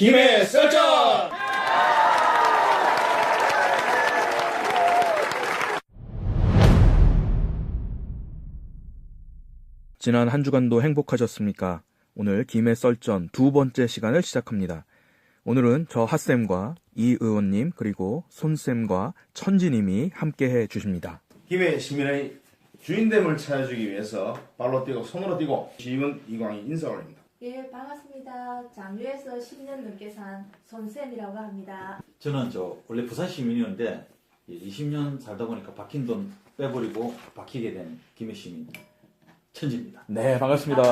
김해 썰전! 지난 한 주간도 행복하셨습니까? 오늘 김해 썰전 두 번째 시간을 시작합니다. 오늘은 저 핫쌤과 이 의원님 그리고 손쌤과 천지님이 함께해 주십니다. 김해 시민의 주인됨을 찾아주기 위해서 발로 뛰고 손으로 뛰고 시민 이광희 인사 올립니다. 예, 반갑습니다. 장류에서 10년 넘게 산 손쌤이라고 합니다. 저는 원래 부산 시민이었는데 20년 살다 보니까 박힌 돈 빼버리고 박히게 된 김해 시민 천지입니다. 네, 반갑습니다.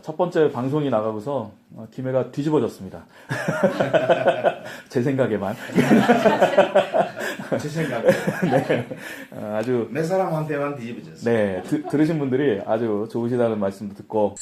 첫 번째 방송이 나가고서 김해가 뒤집어졌습니다. 제 생각에만. 제 생각에 네, 아주 몇 사람한테만 뒤집어졌어요. 네, 들으신 분들이 아주 좋으시다는 말씀도 듣고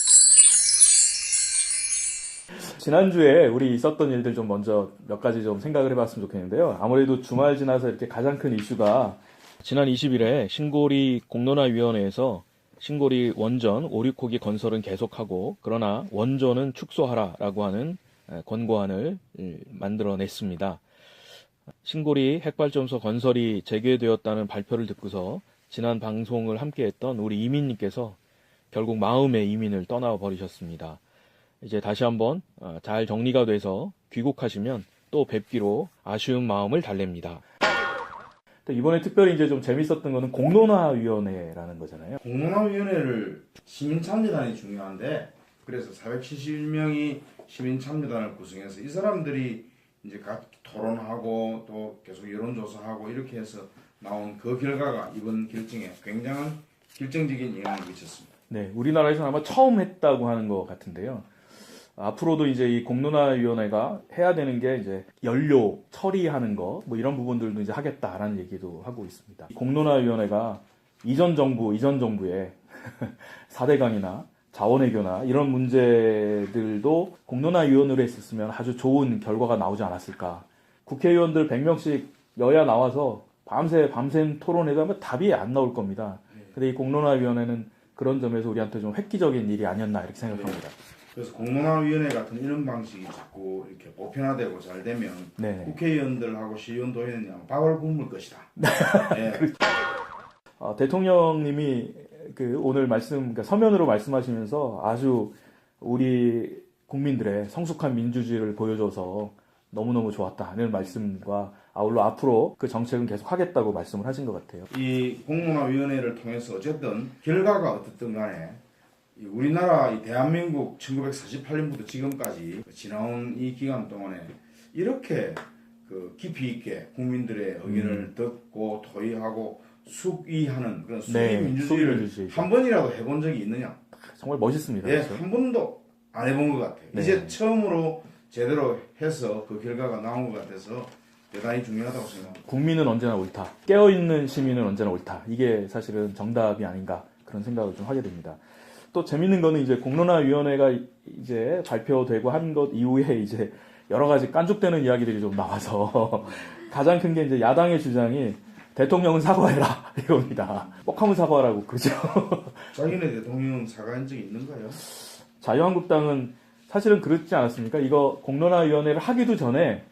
지난주에 우리 있었던 일들 좀 먼저 몇 가지 좀 생각을 해봤으면 좋겠는데요. 아무래도 주말 지나서 이렇게 가장 큰 이슈가 지난 20일에 신고리 공론화위원회에서 신고리 원전 오륙호기 건설은 계속하고 그러나 원전은 축소하라라고 하는 권고안을 만들어냈습니다. 신고리 핵발전소 건설이 재개되었다는 발표를 듣고서 지난 방송을 함께했던 우리 이민님께서 결국 마음의 이민을 떠나버리셨습니다. 이제 다시 한번 잘 정리가 돼서 귀국하시면 또 뵙기로 아쉬운 마음을 달랩니다. 이번에 특별히 이제 좀 재밌었던 거는 공론화위원회라는 거잖아요. 공론화위원회를 시민참여단이 중요한데 그래서 471명이 시민참여단을 구성해서 이 사람들이 이제 각 토론하고 또 계속 여론조사하고 이렇게 해서 나온 그 결과가 이번 결정에 굉장한 결정적인 영향을 미쳤습니다. 네, 우리나라에서는 아마 처음 했다고 하는 것 같은데요. 앞으로도 이제 이 공론화위원회가 해야 되는 게 이제 연료 처리하는 거, 뭐 이런 부분들도 이제 하겠다라는 얘기도 하고 있습니다. 공론화위원회가 이전 정부의 4대강이나 자원외교나 이런 문제들도 공론화위원회로 했었으면 아주 좋은 결과가 나오지 않았을까. 국회의원들 100명씩 여야 나와서 밤샘 토론해도 하면 답이 안 나올 겁니다. 근데 이 공론화위원회는 그런 점에서 우리한테 좀 획기적인 일이 아니었나 이렇게 생각합니다. 그래서 공론화위원회 같은 이런 방식이 자꾸 이렇게 보편화되고 잘 되면 네. 국회의원들하고 시의원 도회는 그냥 밥을 굶을 것이다. 네. 대통령님이 오늘 그러니까 서면으로 말씀하시면서 아주 우리 국민들의 성숙한 민주주의를 보여줘서 너무너무 좋았다는 말씀과 아울러 앞으로 그 정책은 계속 하겠다고 말씀을 하신 것 같아요. 이 공론화위원회를 통해서 어쨌든 결과가 어떻든 간에 우리나라 이 대한민국 1948년부터 지금까지 지나온 이 기간 동안에 이렇게 깊이 있게 국민들의 의견을 듣고 토의하고 숙의하는 그런 수의 민주주의를 한 번이라도 해본 적이 있느냐? 정말 멋있습니다. 네, 그렇죠? 한 번도 안 해본 것 같아요. 네. 이제 처음으로 제대로 해서 그 결과가 나온 것 같아서 대단히 중요하다고 생각합니다. 국민은 언제나 옳다. 깨어있는 시민은 언제나 옳다. 이게 사실은 정답이 아닌가 그런 생각을 좀 하게 됩니다. 또 재밌는 거는 이제 공론화위원회가 이제 발표되고 한 것 이후에 이제 여러 가지 깐죽대는 이야기들이 좀 나와서 가장 큰 게 이제 야당의 주장이 대통령은 사과해라 이겁니다. 뻑하면 사과하라고 그러죠. 자기네 대통령 사과한 적이 있는가요? 자유한국당은 사실은 그렇지 않았습니까? 이거 공론화위원회를 하기도 전에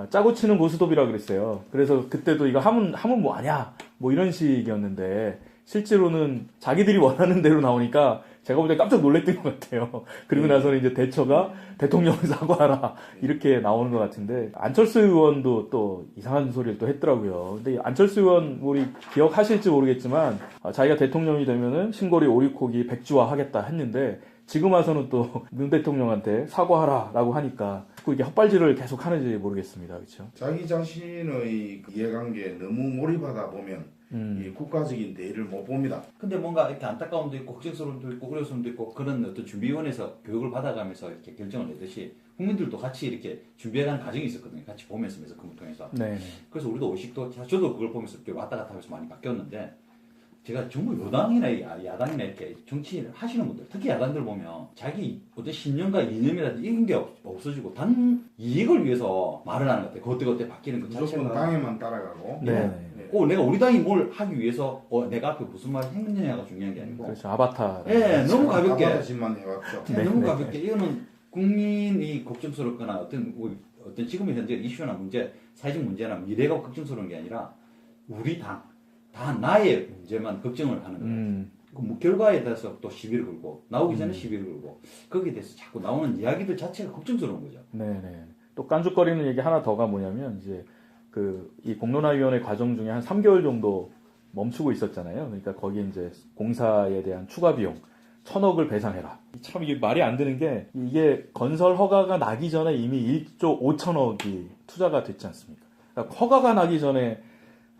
짜고 치는 고스톱이라 그랬어요. 그래서 그때도 이거 하면 뭐 아냐 뭐 이런 식이었는데 실제로는 자기들이 원하는 대로 나오니까 제가 볼 때 깜짝 놀랐던 것 같아요. 그리고 나서는 이제 대처가 대통령을 사과하라 이렇게 나오는 것 같은데 안철수 의원도 또 이상한 소리를 또 했더라고요. 근데 안철수 의원 우리 기억하실지 모르겠지만 자기가 대통령이 되면은 신고리 오륙호기 백지화하겠다 했는데 지금 와서는 또 문 대통령한테 사과하라라고 하니까 이게 헛발질을 계속 하는지 모르겠습니다. 그렇죠? 자기 자신의 이해관계에 너무 몰입하다 보면 이 국가적인 대의를 못 봅니다. 근데 뭔가 이렇게 안타까움도 있고 걱정스러움도 있고 그리움도 있고 그런 어떤 준비위원회에서 교육을 받아가면서 이렇게 결정을 내듯이 국민들도 같이 이렇게 준비해가는 과정이 있었거든요. 같이 보면서 매스컴을 통해서. 네. 그래서 우리도 의식도 저도 그걸 보면서 이렇게 왔다 갔다 하면서 많이 바뀌었는데 제가 정말 여당이나 야당이나 이렇게 정치를 하시는 분들, 특히 야당들 보면 자기 어떤 신념과 이념이라든지 이런 게 없어지고 단 이익을 위해서 말을 하는 것 같아요. 그때 바뀌는 그 무조건 자체가. 당에만 따라가고. 네. 내가 우리 당이 뭘 하기 위해서 내가 앞에 무슨 말을 했느냐가 중요한 게 아니고. 그렇죠. 아바타. 네, 너무 가볍게. 아바타짓만 해왔죠. 너무 가볍게. 이거는 국민이 걱정스럽거나 어떤 지금의 현재 이슈나 문제, 사회적 문제나 미래가 걱정스러운 게 아니라 우리 당, 다 나의 문제만 걱정을 하는 거예요. 그 결과에 대해서 또 시비를 걸고 나오기 전에 시비를 걸고 거기에 대해서 자꾸 나오는 이야기들 자체가 걱정스러운 거죠. 네네. 또 깐죽거리는 얘기 하나 더가 뭐냐면 이제 이 공론화위원회 과정 중에 한 3개월 정도 멈추고 있었잖아요. 그러니까 거기에 이제 공사에 대한 추가 비용 1,000억을 배상해라. 참 이게 말이 안 되는 게 이게 건설 허가가 나기 전에 이미 1조 5천억이 투자가 됐지 않습니까? 그러니까 허가가 나기 전에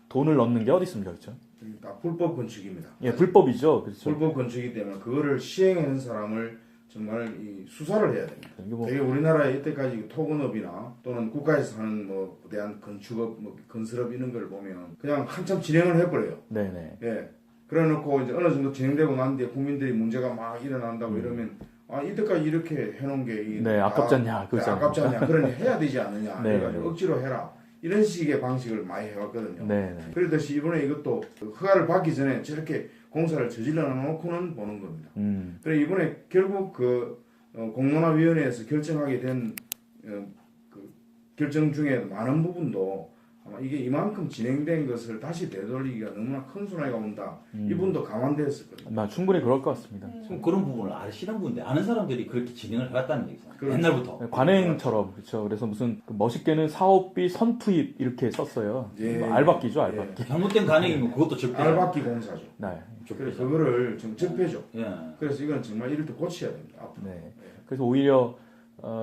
돈을 넣는 게 어디 있습니까, 그렇죠? 그러니까 불법 건축입니다. 예, 불법이죠, 그렇죠. 불법 건축이기 때문에 그거를 시행한 사람을 정말 이 수사를 해야 됩니다. 이게 뭐 되게 우리나라에 이때까지 토건업이나 또는 국가에서 하는 뭐 대한 건축업, 뭐 건설업 이런 걸 보면 그냥 한참 진행을 해버려요. 네네. 예. 그래놓고 이제 어느 정도 진행되고 난 뒤에 국민들이 문제가 막 일어난다고 이러면 아 이때까지 이렇게 해놓은 게 네, 아깝지 않냐, 그렇죠. 아깝지 않냐, 그러니 해야 되지 않느냐, 네, 그래가지고 네. 억지로 해라 이런 식의 방식을 많이 해왔거든요. 네네. 그러듯이 이번에 이것도 허가를 받기 전에 저렇게 공사를 저질러 놓고는 보는 겁니다. 그래 이번에 결국 공론화위원회에서 결정하게 된 그 결정 중에 많은 부분도 아마 이게 이만큼 진행된 것을 다시 되돌리기가 너무나 큰 손해가 온다. 이분도 감안되었을 겁니다. 아마 충분히 그럴 것 같습니다. 그럼 그런 부분을 아시는 분인데 아는 사람들이 그렇게 진행을 해왔다는 얘기죠. 그렇죠. 옛날부터. 관행처럼 그렇죠. 그래서 무슨 멋있게는 사업비 선투입 이렇게 썼어요. 예. 알박기죠, 알박기. 잘못된 간행이면 그것도 적폐. 알박기 공사죠. 네. 그래서 그거를 좀 적폐죠. 예. 그래서 이건 정말 이럴 때 고쳐야 됩니다. 앞으로. 네. 그래서 오히려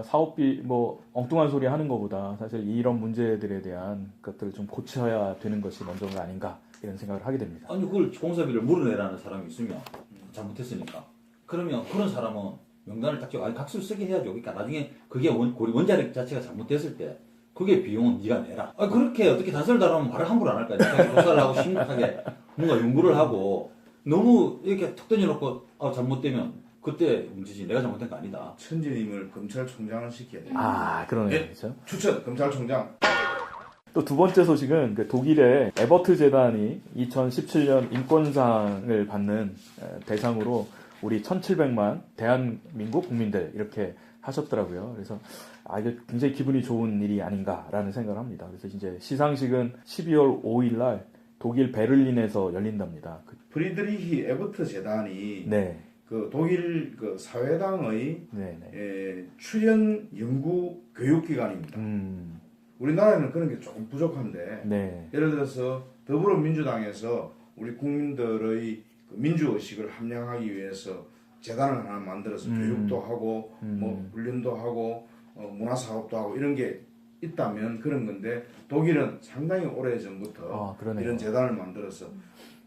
사업비 뭐 엉뚱한 소리 하는 것보다 사실 이런 문제들에 대한 것들을 좀 고쳐야 되는 것이 먼저가 아닌가 이런 생각을 하게 됩니다. 아니 그걸 공사비를 물어내라는 사람이 있으면 잘못했으니까 그러면 그런 사람은 명단을 딱 적어 아니 각서를 쓰게 해야죠. 그러니까 나중에 그게 원자력 자체가 잘못됐을 때 그게 비용은 네가 내라. 아 그렇게 어떻게 단서를 달아면 말을 함부로 안 할까요? 자기 조사를 하고 심각하게 뭔가 연구를 하고 너무 이렇게 턱 던져놓고 잘못되면 그때 문제지 내가 잘못된 거 아니다. 천지님을 검찰총장을 시켜야 돼요. 아, 그러네요. 예. 그렇죠. 추천 검찰총장. 또 두 번째 소식은 그 독일의 에버트 재단이 2017년 인권상을 받는 대상으로 우리 1,700만 대한민국 국민들 이렇게 하셨더라고요. 그래서 이게 굉장히 기분이 좋은 일이 아닌가라는 생각을 합니다. 그래서 이제 시상식은 12월 5일 날 독일 베를린에서 열린답니다. 프리드리히 에버트 재단이 네. 그 독일 그 사회당의 네네. 출연 연구 교육기관입니다. 우리나라에는 그런 게 조금 부족한데 네. 예를 들어서 더불어민주당에서 우리 국민들의 그 민주의식을 함양하기 위해서 재단을 하나 만들어서 교육도 하고 뭐 훈련도 하고 문화사업도 하고 이런 게 있다면 그런 건데 독일은 상당히 오래전부터 이런 재단을 만들어서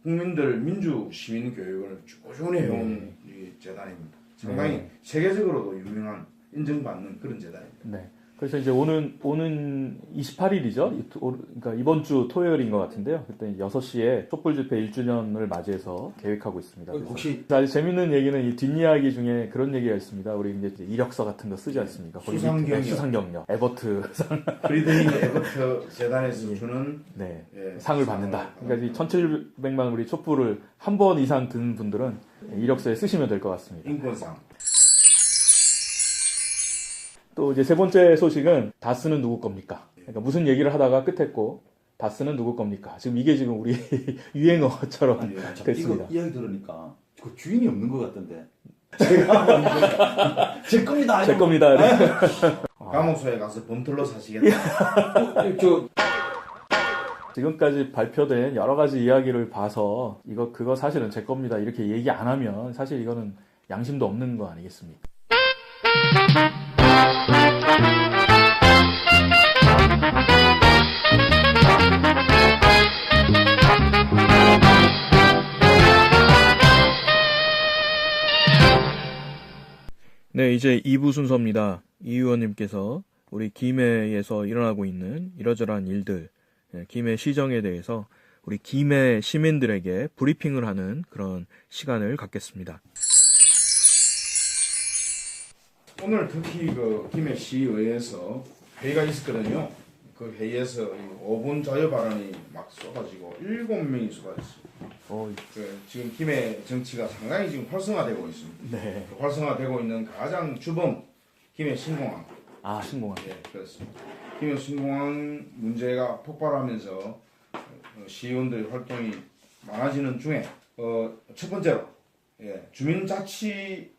국민들 민주 시민 교육을 꾸준히 해온 이 재단입니다. 상당히 세계적으로도 유명한 인정받는 그런 재단입니다. 네. 그래서 이제 오는 28일이죠. 그러니까 이번 주 토요일인 것 같은데요. 그때 6시에 촛불 집회 1주년을 맞이해서 계획하고 있습니다. 혹시 아주 재밌는 얘기는 이 뒷이야기 중에 그런 얘기가 있습니다. 우리 이제 이력서 같은 거 쓰지 않습니까? 수상경력, 에버트상. 프리드리히 에버트 재단에서 주는 네, 상을 받는다. 그러니까 이 1,700만 우리 촛불을 한 번 이상 든 분들은 이력서에 쓰시면 될 것 같습니다. 인권상. 또 이제 세 번째 소식은 다스는 누구 겁니까? 그러니까 무슨 얘기를 하다가 끝했고 다스는 누구 겁니까? 지금 이게 지금 우리 유행어처럼 됐습니다. 이거 이야기 들으니까 그 주인이 없는 것 같던데. 제가 제 겁니다. 제 겁니다. 감옥소에 가서 범틀로 사시겠다. 지금까지 발표된 여러 가지 이야기를 봐서 그거 사실은 제 겁니다. 이렇게 얘기 안 하면 사실 이거는 양심도 없는 거 아니겠습니까? 네, 이제 2부 순서입니다. 이 의원님께서 우리 김해에서 일어나고 있는 이러저러한 일들, 김해 시정에 대해서 우리 김해 시민들에게 브리핑을 하는 그런 시간을 갖겠습니다. 오늘 특히 그 김해시의회에서 회의가 있었거든요. 그 회의에서 5분 자유 발언이 막 쏟아지고 7명이 쏟아졌어요. 지금 김해 정치가 상당히 지금 활성화되고 있습니다. 네. 활성화되고 있는 가장 주범 김해 신공항. 아, 신공항. 예, 그렇습니다. 김해 신공항 문제가 폭발하면서 시의원들의 활동이 많아지는 중에 첫 번째로 주민자치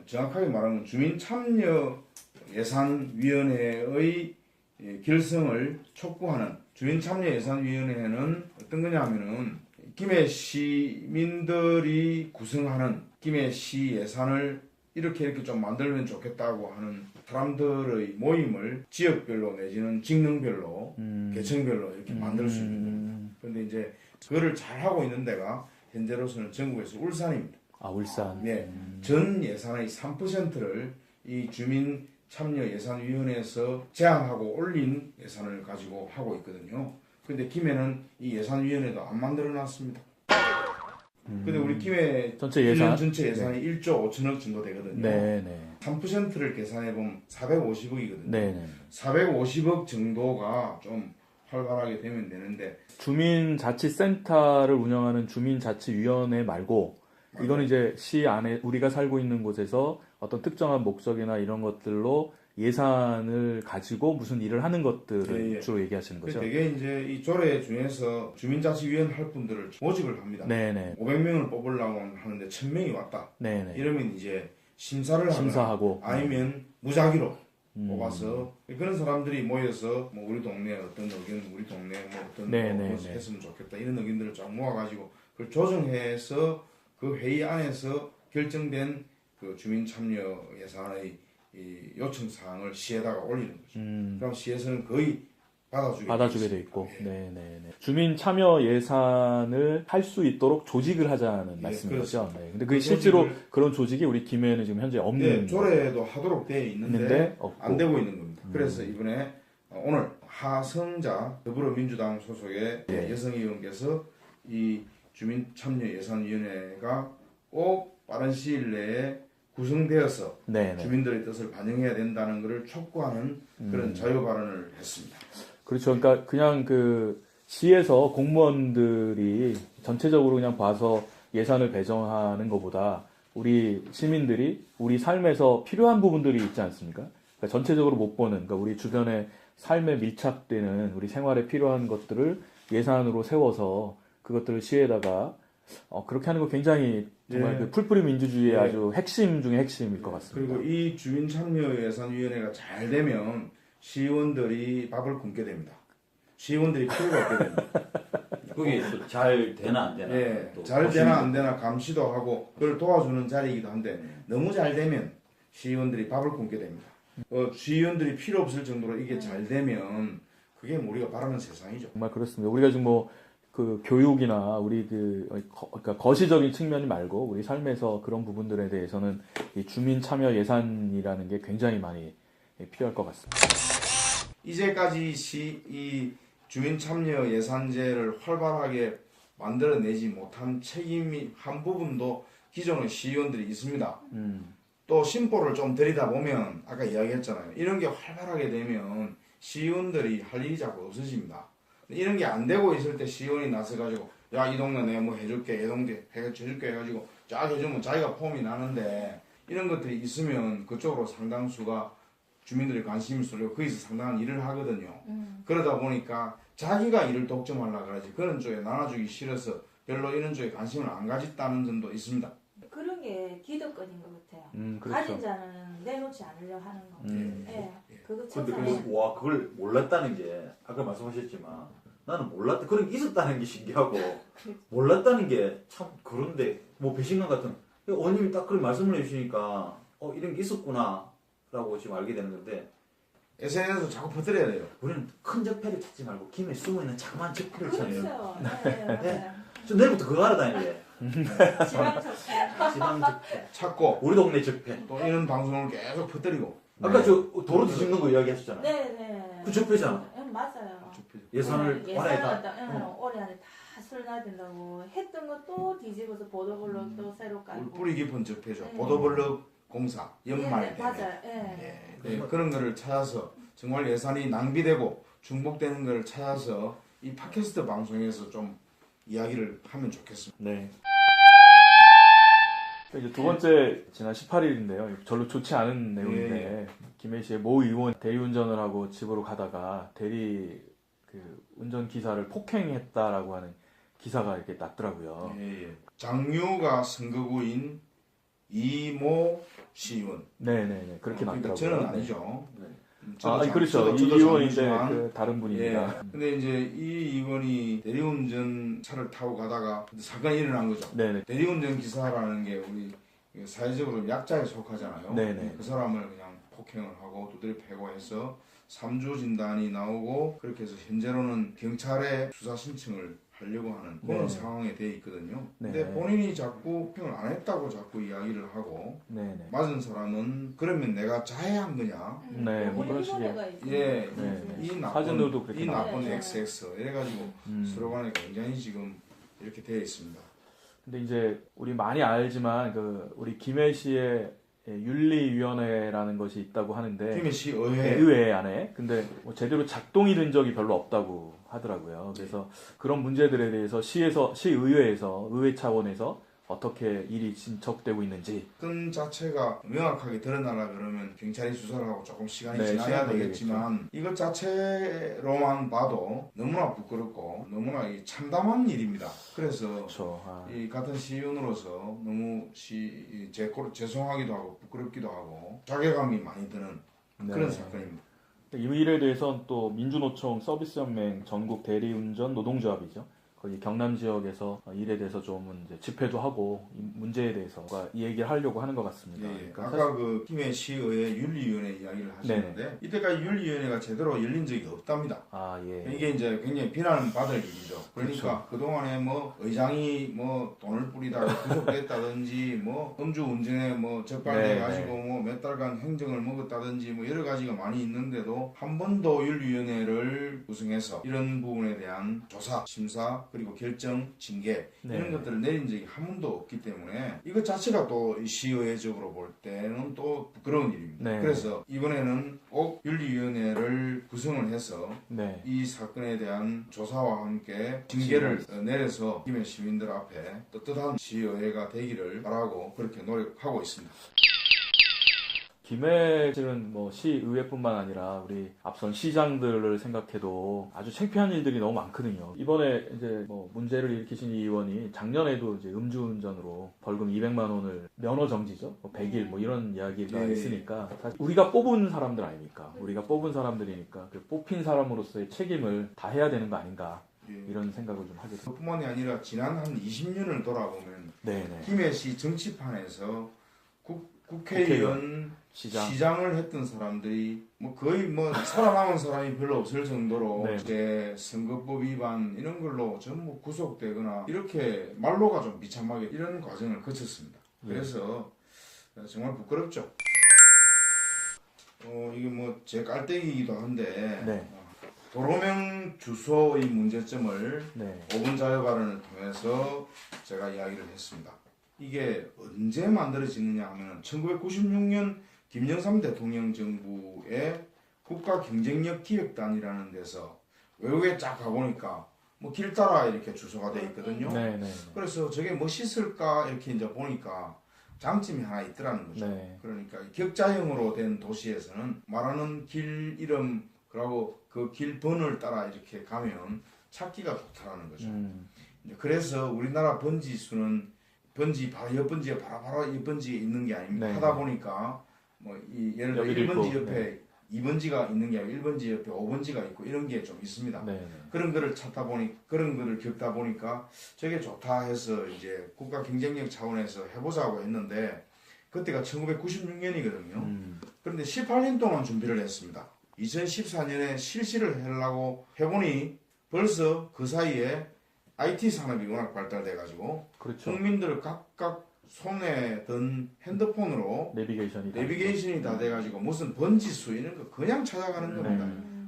정확하게 말하면 주민참여예산위원회의 결성을 촉구하는 주민참여예산위원회는 어떤 거냐면은 김해 시민들이 구성하는 김해시 예산을 이렇게 좀 만들면 좋겠다고 하는 사람들의 모임을 지역별로 내지는 직능별로 계층별로 이렇게 만들 수 있는 겁니다. 그런데 이제 그거를 잘 하고 있는 데가 현재로서는 전국에서 울산입니다. 아, 울산. 네, 전 예산의 3%를 이 주민 참여 예산위원회에서 제안하고 올린 예산을 가지고 하고 있거든요. 근데 김해는 이 예산위원회도 안 만들어 놨습니다. 근데 우리 김해 전체 예산 1년 전체 예산이 1조 5천억 정도 되거든요. 네네. 3%를 계산해 보면 450억이거든요. 네네. 450억 정도가 좀 활발하게 되면 되는데 주민자치센터를 운영하는 주민자치위원회 말고 이거는 이제 시 안에 우리가 살고 있는 곳에서 어떤 특정한 목적이나 이런 것들로 예산을 가지고 무슨 일을 하는 것들을 예. 주로 얘기하시는 거죠? 되게 이제 이 조례 중에서 주민자치위원 할 분들을 모집을 합니다. 네네. 500명을 뽑으려고 하는데 1000명이 왔다. 네네. 이러면 이제 심사를 심사하고 아니면 무작위로 뽑아서 그런 사람들이 모여서 뭐 우리 동네 어떤 의견, 우리 동네 뭐 어떤 것을 했으면 좋겠다 이런 의견들을 쫙 모아가지고 그걸 조정해서 그 회의 안에서 결정된 그 주민 참여 예산의 이 요청 사항을 시에다가 올리는 거죠. 그럼 시에서는 거의 받아주게 돼 있고. 예. 네네네. 주민 참여 예산을 할 수 있도록 조직을 하자는 예, 말씀이죠. 그렇습니다. 네. 근데 그 실제로 그런 조직이 우리 김해에는 지금 현재 없는. 네, 조례도 하도록 되어 있는데 없고. 안 되고 있는 겁니다. 그래서 이번에 오늘 하성자 더불어민주당 소속의 예. 여성 의원께서 이 주민참여예산위원회가 꼭 빠른 시일 내에 구성되어서 네네. 주민들의 뜻을 반영해야 된다는 것을 촉구하는 그런 자유 발언을 했습니다. 그렇죠. 그러니까 그냥 그 시에서 공무원들이 전체적으로 그냥 봐서 예산을 배정하는 것보다 우리 시민들이 우리 삶에서 필요한 부분들이 있지 않습니까? 그러니까 전체적으로 못 보는, 그러니까 우리 주변의 삶에 밀착되는 우리 생활에 필요한 것들을 예산으로 세워서 그것들을 시에다가 그렇게 하는 거 굉장히 정말 예. 그 풀뿌리 민주주의의 예. 아주 핵심 중에 핵심일 것 같습니다. 그리고 이 주민참여예산위원회가 잘 되면 시의원들이 밥을 굶게 됩니다. 시의원들이 필요가 없게 됩니다. 그게 또 잘 되나 안 되나. 예, 또 잘 보시는 되나 안 되나 감시도 하고 그걸 도와주는 자리이기도 한데 너무 잘 되면 시의원들이 밥을 굶게 됩니다. 시의원들이 필요 없을 정도로 이게 잘 되면 그게 우리가 바라는 세상이죠. 정말 그렇습니다. 우리가 지금 뭐 그 교육이나 우리 그러니까 거시적인 측면 말고 우리 삶에서 그런 부분들에 대해서는 이 주민 참여 예산이라는 게 굉장히 많이 필요할 것 같습니다. 이제까지 이 주민 참여 예산제를 활발하게 만들어내지 못한 책임이 한 부분도 기존의 시의원들이 있습니다. 또 심보를 좀 들이다 보면 아까 이야기했잖아요. 이런 게 활발하게 되면 시의원들이 할 일이 자꾸 없어집니다. 이런 게 안 되고 있을 때 시의원이 나서가지고 야, 이 동네 내가 뭐 해줄게, 이 동네 해줄게 해가지고 쫙 해주면 자기가 폼이 나는데 이런 것들이 있으면 그쪽으로 상당수가 주민들의 관심을 쏠리고 거기서 상당한 일을 하거든요. 그러다 보니까 자기가 일을 독점하려고 그러지 그런 쪽에 나눠주기 싫어서 별로 이런 쪽에 관심을 안 가졌다는 점도 있습니다. 그런 게 기득권인 것 같아요. 그렇죠. 가진 자는 내놓지 않으려 하는 거. 예, 그거 근데 천사네. 그래서 와 그걸 몰랐다는 게 아까 말씀하셨지만 나는 몰랐다 그런 게 있었다는 게 신기하고 몰랐다는 게 참 그런데 뭐 배신감 같은 어머님이 딱 그런 말씀을 해주시니까 이런 게 있었구나라고 지금 알게 되는 건데 SNS에서 자꾸 퍼뜨려야 돼요. 우리는 큰 적폐를 찾지 말고 김에 숨어있는 자그마한 적폐를 찾아요. 그렇죠. 네, 네. 저 내일부터 그거 알아다니래. 지방 적폐. 지방 적폐. 찾고 우리 동네 적폐. 또 이런 방송을 계속 퍼뜨리고 아까 저 도로 뒤집는 거 이야기하셨잖아요. 네. 그 적폐잖아. 네, 맞아요. 예산을 원에 다. 올해 안에 다 설나된다고 했던 것도 뒤집어서 보도블록 또 새로 깔고. 뿌리 깊은 적폐죠. 네. 보도블록 공사 연말 네, 때 맞아요. 예. 그런 거를 찾아서 정말 예산이 낭비되고 중복되는 거를 찾아서 이 팟캐스트 방송에서 좀 이야기를 하면 좋겠습니다. 네. 이제 두 번째 지난 18일인데요. 별로 좋지 않은 내용인데 김해 씨의 모 의원 대리운전을 하고 집으로 가다가 대리 그 운전 기사를 폭행했다라고 하는 기사가 이렇게 났더라고요. 예. 장류가 선거구인 이모 시의원. 네네네 그렇게 그러니까 났더라고요. 저는 네. 아니죠. 네. 저도 아니 그렇죠. 이 저도 의원인데 장류지만 그 다른 분입니다. 예. 근데 이제 이 의원이 대리운전 차를 타고 가다가 사건이 일어난 거죠. 네네. 대리운전 기사라는 게 우리 사회적으로 약자에 속하잖아요. 네네. 그 사람을 그냥 폭행을 하고 두드려 패고 해서 3주 진단이 나오고 그렇게 해서 현재로는 경찰에 수사 신청을 하려고 하는 그런 네네. 상황에 돼 있거든요. 근데 네네. 본인이 자꾸 폭행을 안 했다고 자꾸 이야기를 하고 네네. 맞은 사람은 그러면 내가 자해한 거냐? 네, 뭐 그런 식의. 예, 네. 이 사진들도 그렇게 이 나쁜 나와요. XX 이래가지고 서로 간에 굉장히 지금 이렇게 되어 있습니다. 근데 이제 우리 많이 알지만 그 우리 김해 시의 윤리위원회라는 것이 있다고 하는데 김해시 네, 의회 의회 안에 근데 뭐 제대로 작동이 된 적이 별로 없다고 하더라고요. 그래서 그런 문제들에 대해서 시의회에서 의회 차원에서 어떻게 일이 진척되고 있는지 건 자체가 명확하게 드러나라 그러면 경찰이 수사를 하고 조금 시간이 네, 지나야 시간 되겠지만 이것 자체로만 봐도 너무나 부끄럽고 너무나 이 참담한 일입니다. 그래서 그렇죠. 이 같은 시의원으로서 너무 죄송하기도 하고 부끄럽기도 하고 자괴감이 많이 드는 그런 사건입니다. 이 일에 대해서는 또 민주노총 서비스연맹 전국 대리운전 노동조합이죠. 거기 경남 지역에서 일에 대해서 좀 이제 집회도 하고 이 문제에 대해서 이 얘기를 하려고 하는 것 같습니다. 예, 그러니까 아까 그 김해 시의회 윤리위원회 이야기를 하시는데 이때까지 윤리위원회가 제대로 열린 적이 없답니다. 아 예. 이게 이제 굉장히 비난받을 일이죠. 그러니까 그동안에 뭐 의장이 뭐 돈을 뿌리다가 구속됐다든지 뭐 음주운전에 뭐 적발돼 가지고 뭐 몇 달간 행정을 먹었다든지 뭐 여러 가지가 많이 있는데도 한 번도 윤리위원회를 구성해서 이런 부분에 대한 조사, 심사 그리고 결정, 징계 이런 것들을 내린 적이 한 번도 없기 때문에 이것 자체가 또 시의회적으로 볼 때는 또 부끄러운 일입니다. 네. 그래서 이번에는 꼭 윤리위원회를 구성을 해서 네. 이 사건에 대한 조사와 함께 징계를 내려서 김해 시민들 앞에 떳떳한 시의회가 되기를 바라고 그렇게 노력하고 있습니다. 김해시는 뭐 시의회뿐만 아니라 우리 앞선 시장들을 생각해도 아주 창피한 일들이 너무 많거든요. 이번에 이제 뭐 문제를 일으키신 이 의원이 작년에도 이제 음주운전으로 벌금 200만 원을 면허 정지죠. 뭐 100일 뭐 이런 이야기가 있으니까 사실 우리가 뽑은 사람들 아닙니까? 우리가 뽑은 사람들이니까 그 뽑힌 사람으로서의 책임을 다 해야 되는 거 아닌가 이런 생각을 좀 하게 됩니다. 그뿐만이 아니라 지난 한 20년을 돌아보면 네네. 김해시 정치판에서 국회의원 시장을 했던 사람들이 뭐 거의 뭐 살아남은 사람이 별로 없을 정도로 이제 선거법 위반 이런 걸로 전부 구속되거나 이렇게 말로가 좀 비참하게 이런 과정을 거쳤습니다. 그래서 정말 부끄럽죠. 이게 뭐 제 깔때기이기도 한데 도로명 주소의 문제점을 5분 자유 발언을 통해서 제가 이야기를 했습니다. 이게 언제 만들어지느냐 하면 1996년 김영삼 대통령 정부의 국가경쟁력 기획단이라는 데서 외국에 쫙 가보니까 뭐 길 따라 이렇게 주소가 돼 있거든요. 그래서 저게 멋있을까 이렇게 이제 보니까 장점이 하나 있더라는 거죠. 그러니까 격자형으로 된 도시에서는 말하는 길 이름 그리고 그 길 번호를 따라 이렇게 가면 찾기가 좋다라는 거죠. 그래서 우리나라 번지 수는 번지 바로 옆 번지에 바로 옆 번지에 있는 게 아닙니다. 하다 보니까 뭐 예를 들어 1번지 옆에 2번지가 있는 게 아니고 1번지 옆에 5번지가 있고 이런 게 좀 있습니다. 그런 거를 찾다 보니 그런 거를 겪다 보니까 저게 좋다 해서 이제 국가 경쟁력 차원에서 해보자고 했는데 그때가 1996년이거든요. 그런데 18년 동안 준비를 했습니다. 2014년에 실시를 하려고 해보니 벌써 그 사이에 IT 산업이 워낙 발달돼가지고 국민들 각각 손에 든 핸드폰으로 내비게이션이 다 돼가지고 무슨 번지수 이런 거 그냥 찾아가는 겁니다.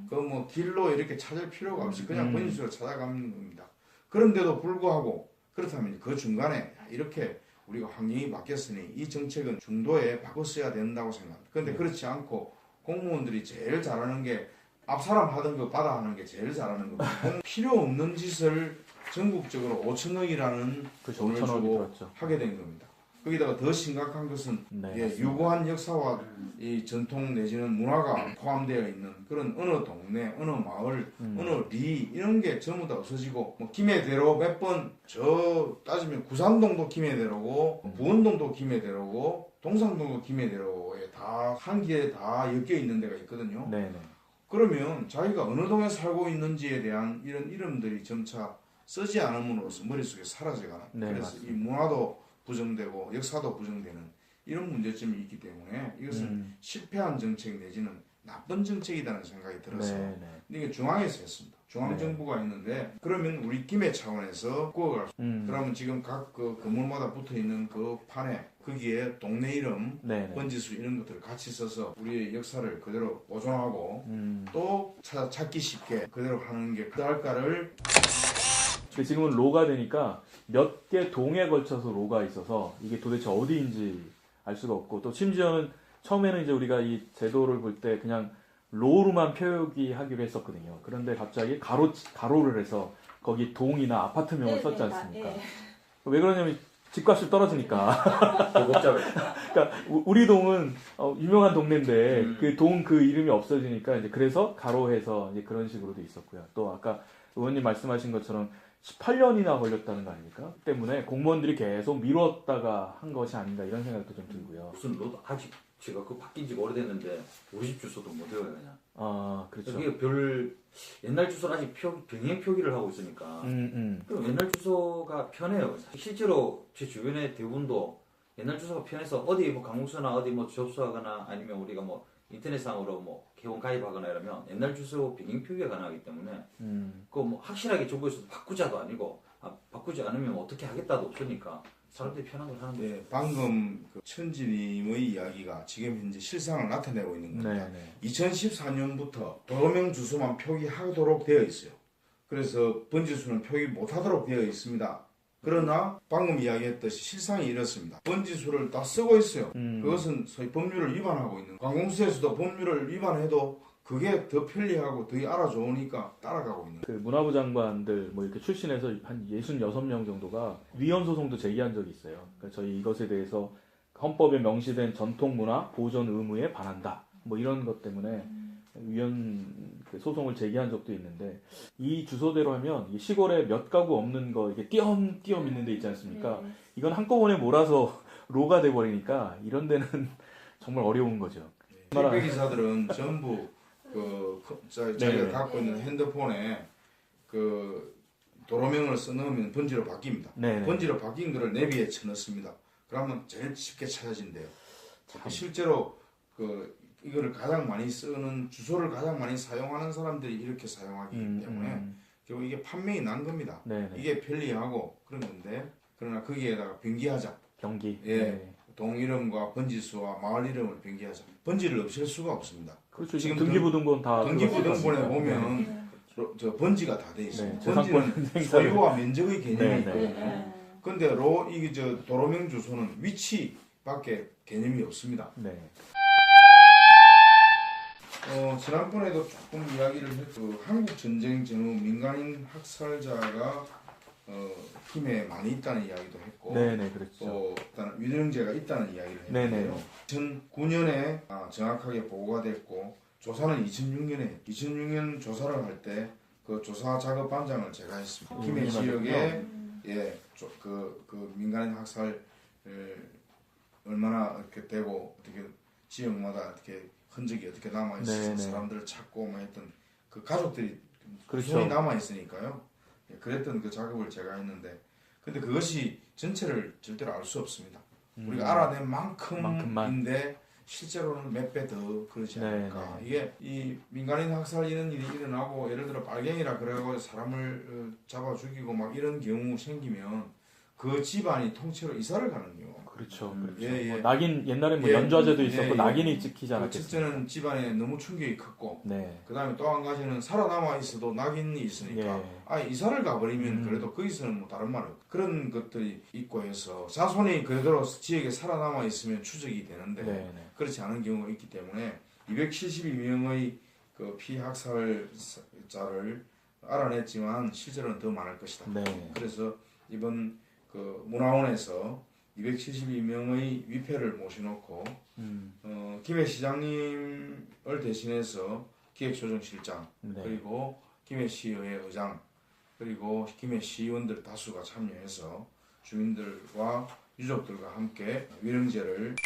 그 뭐 길로 이렇게 찾을 필요가 없이 그냥 번지수로 찾아가는 겁니다. 그런데도 불구하고 그렇다면 그 중간에 이렇게 우리가 환경이 바뀌었으니 이 정책은 중도에 바꿨어야 된다고 생각합니다. 그런데 그렇지 않고 공무원들이 제일 잘하는 게 앞사람 하던 거 받아 하는 게 제일 잘하는 겁니다. 필요 없는 짓을 전국적으로 5천억이라는 돈을 주고 하게 된 겁니다. 거기다가 더 심각한 것은 네, 예, 맞습니다. 유구한 역사와 이 전통 내지는 문화가 포함되어 있는 그런 어느 동네, 어느 마을, 어느 리 이런 게 전부 다 없어지고 뭐 김해대로 몇 번 저 따지면 구산동도 김해대로고 부원동도 김해대로고 동산동도 김해대로에 다 한 길에 다 엮여 있는 데가 있거든요. 네네. 그러면 자기가 어느 동에 살고 있는지에 대한 이런 이름들이 점차 쓰지 않음으로써 머릿속에 사라져가는 네, 그래서 맞습니다. 이 문화도 부정되고 역사도 부정되는 이런 문제점이 있기 때문에 이것은 실패한 정책 내지는 나쁜 정책이라는 생각이 들어서 네네. 근데 이게 중앙에서 했습니다. 중앙정부가 있는데 그러면 우리 김해 차원에서 구워갈 수 그러면 지금 각 그 건물마다 붙어있는 그 판에 거기에 동네 이름 네네. 번지수 이런 것들을 같이 써서 우리의 역사를 그대로 보존하고 음. 또 찾기 쉽게 그대로 하는 게 그럴까를 근데 지금은 로가 되니까 몇 개 동에 걸쳐서 로가 있어서 이게 도대체 어디인지 알 수가 없고 또 심지어는 처음에는 이제 우리가 이 제도를 볼 때 그냥 로로만 표기하기로 했었거든요. 그런데 갑자기 가로를 해서 거기 동이나 아파트명을 네, 썼지 네, 않습니까? 예. 왜 그러냐면 집값이 떨어지니까. 더 복잡해. 그러니까 우리 동은 유명한 동네인데 그 동 그 이름이 없어지니까 이제 그래서 가로해서 이제 그런 식으로도 있었고요. 또 아까 의원님 말씀하신 것처럼 18년이나 걸렸다는 거 아닙니까? 그 때문에 공무원들이 계속 미뤘다가 한 것이 아닌가 이런 생각도 좀 들고요. 무슨 로도 아직 제가 그 바뀐 지가 오래됐는데 우리 집 주소도 못 외워요 그냥. 아, 그렇죠. 이게 별 옛날 주소를 아직 병행 표기를 하고 있으니까 그럼 옛날 주소가 편해요. 실제로 제 주변의 대부분도 옛날 주소가 편해서 어디 뭐 강북서나 어디 뭐 접수하거나 아니면 우리가 뭐 인터넷상으로 뭐 개원 가입하거나 이러면 옛날 주소 병행 표기가 가능하기 때문에 그거 뭐 확실하게 정부에서도 바꾸자도 아니고 바꾸지 않으면 어떻게 하겠다도 없으니까 사람들이 편한 걸 하는 거죠. 예, 방금 그 천지님의 이야기가 지금 현재 실상을 나타내고 있는 겁니다. 네네. 2014년부터 도로명 주소만 표기하도록 되어 있어요. 그래서 번지수는 표기 못하도록 되어 있습니다. 그러나 방금 이야기했듯이 실상이 이렇습니다. 번지수를 다 쓰고 있어요. 그것은 소위 법률을 위반하고 있는 거예요. 관공서에서도 법률을 위반해도 그게 더 편리하고 더 알아좋으니까 따라가고 있는 그 문화부 장관들 뭐 이렇게 출신해서 한 66명 정도가 위헌 소송도 제기한 적이 있어요. 그러니까 저희 이것에 대해서 헌법에 명시된 전통 문화 보존 의무에 반한다. 뭐 이런 것 때문에 위헌 그 소송을 제기한 적도 있는데 이 주소대로 하면 이 시골에 몇 가구 없는 거 이게 띄엄띄엄 있는 데 있지 않습니까? 네. 이건 한꺼번에 몰아서 로가 돼 버리니까 이런 데는 정말 어려운 거죠. 택배 기사들은 전부 자기가 네. 갖고 있는 핸드폰에 그 도로명을 써넣으면 번지로 바뀝니다. 네네. 번지로 바뀐 거를 내비에 쳐넣습니다. 그러면 제일 쉽게 찾아진대요. 실제로 이거를 가장 많이 쓰는 주소를 가장 많이 사용하는 사람들이 이렇게 사용하기 때문에 결국 이게 판명이 난 겁니다. 네네. 이게 편리하고 그런 건데 그러나 거기에다가 변기하자. 경기. 예. 네. 동 이름과 번지수와 마을 이름을 변기하자. 번지를 없앨 수가 없습니다. 그렇죠. 지금 지금 등기부등본 다 등기부등본에 들어가 있습니다. 보면 저 번지가 다 돼 있어요. 네, 번지는 재산권 소유와 면적의 개념이 네, 네. 있거든요. 근데 이게 도로명 주소는 위치밖에 개념이 없습니다. 네. 지난번에도 조금 이야기를 했고 한국 전쟁 전후 민간인 학살자가 힘에 많이 있다는 이야기도 했고 네네 그렇죠. 또 일단 위령제가 있다는 이야기를 네네. 했는데요. 2009년에 정확하게 보고가 됐고 조사는 2006년 조사를 할 때 그 조사 작업 반장을 제가 했습니다. 김해 지역에 그 민간인 학살 얼마나 이렇게 되고 어떻게 지역마다 어떻게 흔적이 어떻게 남아 있어서 네네. 사람들을 찾고 막 했던 그 가족들이 그렇죠. 손이 남아 있으니까요. 그랬던 그 작업을 제가 했는데 근데 그것이 전체를 절대로 알 수 없습니다. 우리가 알아낸 만큼인데 실제로는 몇 배 더 그러지 않을까. 이게 이 민간인 학살 이런 일이 일어나고 예를 들어 빨갱이라 그래가지고 사람을 잡아 죽이고 막 이런 경우 생기면 그 집안이 통째로 이사를 가는 경우. 그렇죠. 그렇죠. 예. 뭐 낙인 옛날에 뭐 예. 연좌제도 있었고 예. 낙인이 찍히지 그 않았겠어요. 첫째는 집안에 너무 충격이 컸고 네. 그 다음에 또 한 가지는 살아남아 있어도 낙인이 있으니까 이사를 가버리면 그래도 거기서는 뭐 다른 말 없고 그런 것들이 있고 해서 자손이 그대로 지역에 살아남아 있으면 추적이 되는데 네네. 그렇지 않은 경우가 있기 때문에 272명의 그 피학살자를 알아냈지만 실제로는 더 많을 것이다. 네. 그래서 이번 그 문화원에서 272명의 위패를 모셔놓고 김해 시장님을 대신해서 기획조정실장 네. 그리고 김해 시의회 의장 그리고 김해 시의원들 다수가 참여해서 주민들과 유족들과 함께 위령제를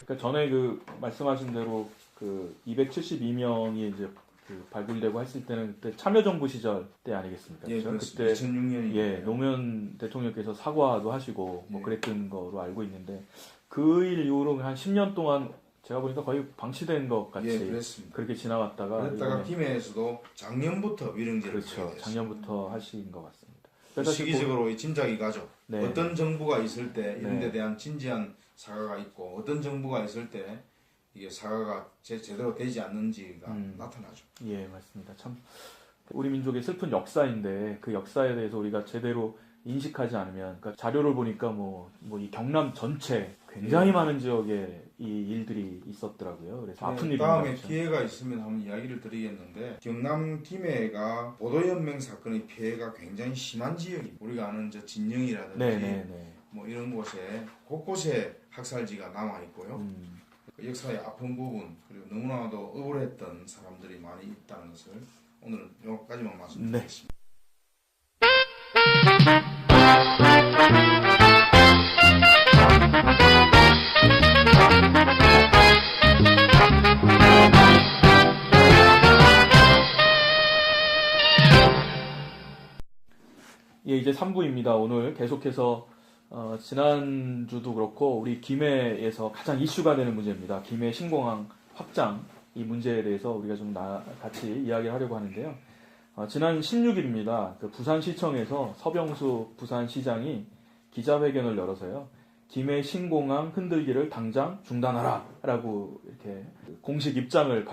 그러니까 전에 그 말씀하신 대로 그 272명이 이제 그 발굴되고 했을 때는 그때 참여정부 시절 때 아니겠습니까? 예, 그렇죠? 그렇습니다. 그때 2006년이 예, 노무현 대통령께서 사과도 하시고 뭐 예. 그랬던 거로 알고 있는데 그 일 이후로 한 10년 동안 제가 보니까 거의 방치된 것 같이 예, 그랬습니다. 그렇게 지나갔다가 그랬다가 이번에 김해에서도 작년부터 위령제를 그렇죠. 하게 됐습니다. 작년부터 하신 것 같습니다. 그래서 사실 시기적으로 이 짐작이 가죠. 네. 어떤 정부가 있을 때 이런 데 네. 대한 진지한 사과가 있고 어떤 정부가 있을 때 이게 사과가 제대로 되지 않는지가 나타나죠. 예, 맞습니다. 참 우리 민족의 슬픈 역사인데 그 역사에 대해서 우리가 제대로 인식하지 않으면, 그러니까 자료를 보니까 뭐 이 경남 전체 굉장히 예. 많은 지역에 이 일들이 있었더라고요. 그래서 아픈 일입니다. 다음에 그렇죠? 기회가 있으면 한번 이야기를 드리겠는데 경남 김해가 보도연맹 사건의 피해가 굉장히 심한 지역이 우리가 아는 저 진영이라든지 네네네. 뭐 이런 곳에 곳곳에 학살지가 남아 있고요. 그 역사의 아픈 부분 그리고 너무나도 억울했던 사람들이 많이 있다는 것을 오늘은 여기까지만 말씀드리겠습니다. 예, 이제 3부입니다. 오늘 계속해서 지난주도 그렇고 우리 김해에서 가장 이슈가 되는 문제입니다. 김해 신공항 확장 이 문제에 대해서 우리가 좀 같이 이야기를 하려고 하는데요. 지난 16일입니다. 그 부산시청에서 서병수 부산시장이 기자회견을 열어서요. 김해 신공항 흔들기를 당장 중단하라라고 이렇게 공식 입장을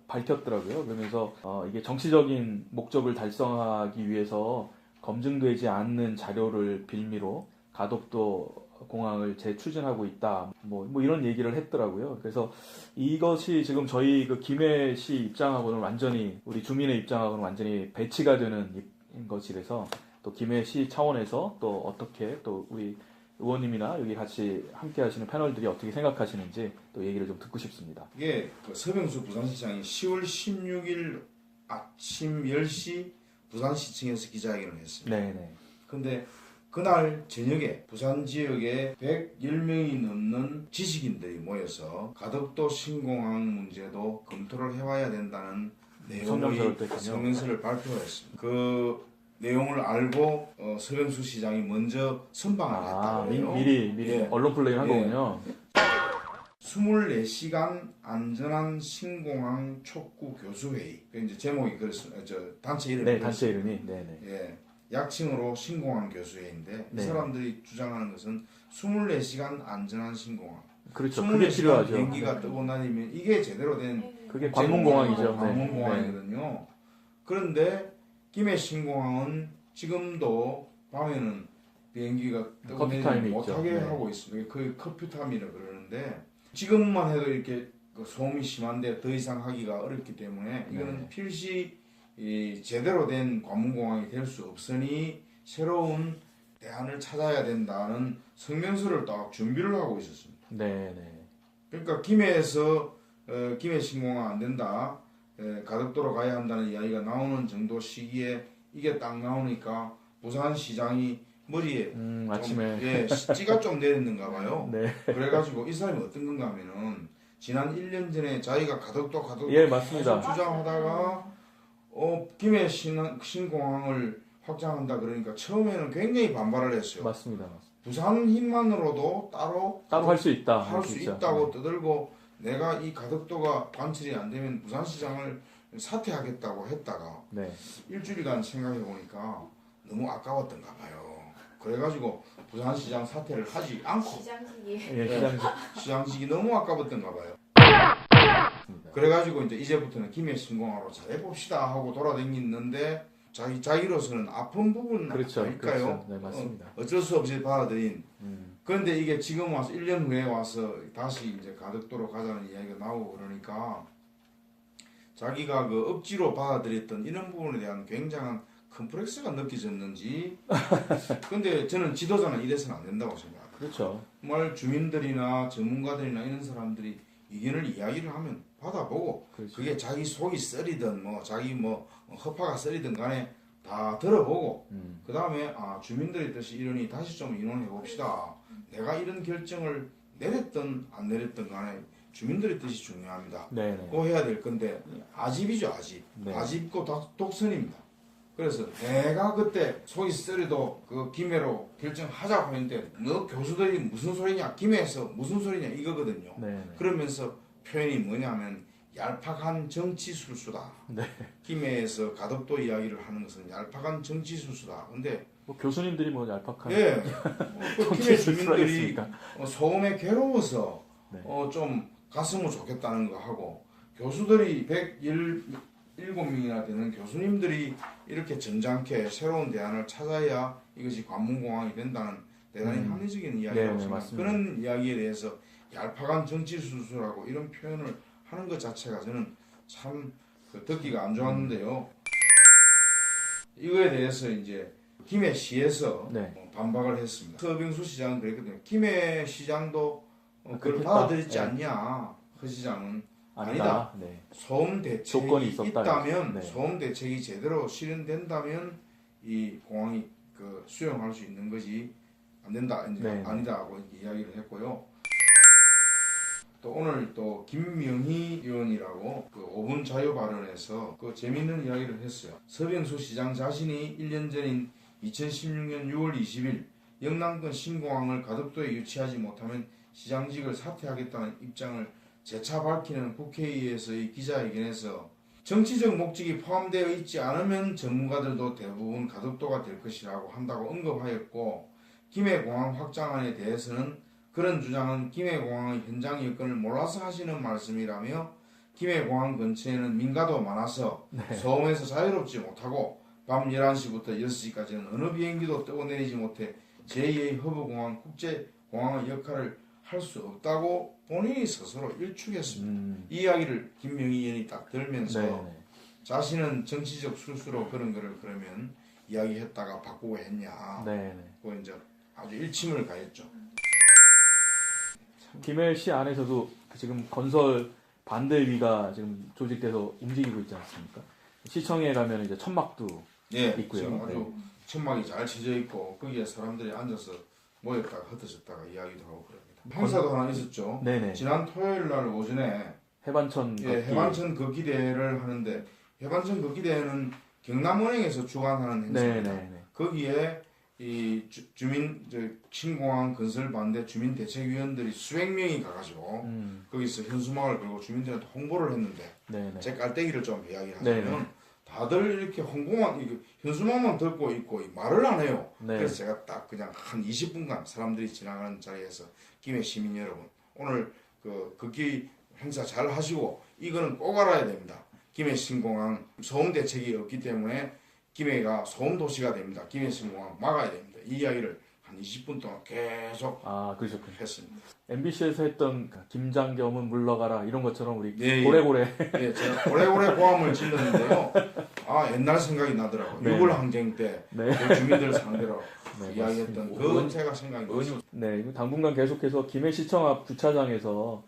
밝혔더라고요. 그러면서 이게 정치적인 목적을 달성하기 위해서 검증되지 않는 자료를 빌미로 가덕도 공항을 재추진하고 있다. 뭐 이런 얘기를 했더라고요. 그래서 이것이 지금 저희 그 김해시 입장하고는 완전히 우리 주민의 입장하고는 완전히 배치가 되는 것이라서 또 김해시 차원에서 또 어떻게 또 우리 의원님이나 여기 같이 함께 하시는 패널들이 어떻게 생각하시는지 또 얘기를 좀 듣고 싶습니다. 이게 그 서병수 부산시장이 10월 16일 아침 10시 부산시청에서 기자회견을 했습니다. 네네. 근데 그날 저녁에 부산 지역에 110명이 넘는 지식인들이 모여서 가덕도 신공항 문제도 검토를 해와야 된다는 내용의 성명서를 발표했습니다. 그 내용을 알고 서병수 시장이 먼저 선방을 했다고요. 미리 예. 언론 플레이를 한 예. 거군요. 24시간 안전한 신공항 촉구 교수회의. 그 이제 제목이 그랬습니다. 저 단체 이름이 네, 단체 이름이. 네네. 예. 약칭으로 신공항 교수회인데 네. 이 사람들이 주장하는 것은 24시간 안전한 신공항. 그렇죠. 그게 필요하죠. 비행기가 뜨고 다니면 이게 제대로 된 그게 관문공항이죠. 네. 관문공항이거든요. 그런데 김해 신공항은 지금도 밤에는 비행기가 뜨고 커피 타임이 다니면 있죠. 못하게 네. 하고 있습니다. 그 커피 타임이라 그러는데 지금만 해도 이렇게 그 소음이 심한데 더 이상 하기가 어렵기 때문에 이거는 네. 필시 이 제대로 된 관문공항이 될 수 없으니 새로운 대안을 찾아야 된다는 성명서를 딱 준비를 하고 있었습니다. 네네. 그러니까 김해에서 김해 신공항 안 된다, 가덕도로 가야 한다는 이야기가 나오는 정도 시기에 이게 딱 나오니까 부산시장이 머리에 아침에. 찌가 좀 내렸는가 봐요. 네. 그래가지고 이 사람이 어떤 건가 하면은 지난 1년 전에 자기가 가덕도 예, 맞습니다. 계속 주장하다가 김해 신공항을 확장한다 그러니까 처음에는 굉장히 반발을 했어요. 맞습니다. 부산 힘만으로도 따로 할 수 있다. 할 수 진짜. 있다고 떠들고 내가 이 가덕도가 관철이 안 되면 부산시장을 사퇴하겠다고 했다가 네. 일주일간 생각해 보니까 너무 아까웠던가 봐요. 그래가지고 부산시장 사퇴를 하지 않고 시장직이 예, 시장. 시장직이 너무 아까웠던가 봐요. 그래가지고 이제부터는 김해 신공항으로 잘해봅시다 하고 돌아다니는데 자기로서는 아픈 부분 그렇죠. 아닐까요? 그렇죠. 네, 맞습니다. 어쩔 수 없이 받아들인. 음. 그런데 이게 지금 와서 1년 후에 와서 다시 이제 가덕도로 가자는 이야기가 나오고 그러니까 자기가 그 억지로 받아들였던 이런 부분에 대한 굉장한 컴플렉스가 느껴졌는지. 근데 저는 지도자는 이래서는 안 된다고 생각합니다. 그렇죠. 정말 주민들이나 전문가들이나 이런 사람들이 의견을 이야기를 하면 받아보고 그렇죠. 그게 자기 속이 썰이든 뭐 자기 뭐 허파가 썰이든 간에 다 들어보고 그 다음에 주민들의 뜻이 이러니 다시 좀 의논해 봅시다. 내가 이런 결정을 내렸든 안 내렸든 간에 주민들의 뜻이 중요합니다. 네네. 그거 해야 될 건데 아집이죠 아집. 네. 아집고 독선입니다. 그래서 내가 그때 속이 썰이도 그 김해로 결정하자고 했는데 너 교수들이 무슨 소리냐 김해에서 무슨 소리냐 이거거든요. 네네. 그러면서 표현이 뭐냐면 얄팍한 정치술수다. 네. 김해에서 가덕도 이야기를 하는 것은 얄팍한 정치술수다. 근데 뭐 교수님들이 뭐 얄팍한 예, 그 김해 주민들이 술수라겠습니까? 소음에 괴로워서 네. 좀 갔으면 좋겠다는 거 하고 교수들이 117명이나 되는 교수님들이 이렇게 점잖게 새로운 대안을 찾아야 이것이 관문공항이 된다는 대단히 합리적인 이야기라고 네, 생각합니다. 맞습니다. 그런 이야기에 대해서 얄팍한 정치술수라고 이런 표현을 하는 것 자체가 저는 참 듣기가 안 좋았는데요. 이거에 대해서 이제 김해시에서 네. 반박을 했습니다. 서병수 시장은 그랬거든요. 김해 시장도 그걸 그렇겠다. 받아들였지 네. 않냐. 허 시장은 아니다. 네. 소음 조건이 대책이 있었다. 있다면 네. 소음 대책이 제대로 실현된다면 이 공항이 수용할 수 있는 것이 안 된다. 이제 네. 아니다고 이렇게 이야기를 했고요. 또 오늘 또 김명희 의원이라고 그 5분 자유 발언에서 그 재미있는 이야기를 했어요. 서병수 시장 자신이 1년 전인 2016년 6월 20일 영남권 신공항을 가덕도에 유치하지 못하면 시장직을 사퇴하겠다는 입장을 재차 밝히는 국회의회에서의 기자회견에서 정치적 목적이 포함되어 있지 않으면 전문가들도 대부분 가덕도가 될 것이라고 한다고 언급하였고 김해공항 확장안에 대해서는 그런 주장은 김해공항의 현장 여건을 몰라서 하시는 말씀이라며 김해공항 근처에는 민가도 많아서 소음에서 자유롭지 못하고 밤 11시부터 6시까지는 어느 비행기도 뜨고 내리지 못해 제2의 허브공항 국제공항의 역할을 할 수 없다고 본인이 스스로 일축했습니다. 이 이야기를 김명희 의원이 딱 들면서 네. 자신은 정치적 술수로 그런 거를 그러면 이야기했다가 바꾸고 했냐. 네. 그 이제 아주 일침을 가했죠. 김해시 안에서도 지금 건설 반대위가 지금 조직돼서 움직이고 있지 않습니까? 시청에 가면 이제 천막도 예, 있고요. 지금 아주 천막이 잘 쳐져 있고 거기에 사람들이 앉아서 모였다가 흩어졌다가 이야기도 하고 그럽니다. 행사도 하나 있었죠. 네네. 지난 토요일 날 오전에 해반천 예, 해반천 걷기 대회를 하는데 해반천 걷기 대회는 경남은행에서 주관하는 행사입니다. 네네. 거기에 이 주민 신공항 건설 반대 주민 대책위원들이 수백 명이 가가지고 거기서 현수막을 걸고 주민들한테 홍보를 했는데 네네. 제 깔때기를 좀 이야기하자면 네네. 다들 이렇게 홍보만 현수막만 듣고 있고 말을 안 해요. 네. 그래서 제가 딱 그냥 한 20분간 사람들이 지나가는 자리에서 김해 시민 여러분 오늘 그 걷기 행사 잘 하시고 이거는 꼭 알아야 됩니다. 김해 신공항 소음 대책이 없기 때문에 김해가 소음 도시가 됩니다. 김해 신공항 막아야 됩니다. 이 이야기를 한 20분 동안 계속 그러셨군요. 했습니다. MBC에서 했던 김장겸은 물러가라 이런 것처럼 우리 예, 예. 고래고래 예, 제가 오래오래 고함을 질렀는데요. 옛날 생각이 나더라고요. 네. 6월 항쟁 때 네. 그 주민들 상대로 네, 이야기했던 맞습니다. 그 제가 생각이 났어요. 네, 이거 당분간 계속해서 김해시청 앞 주차장에서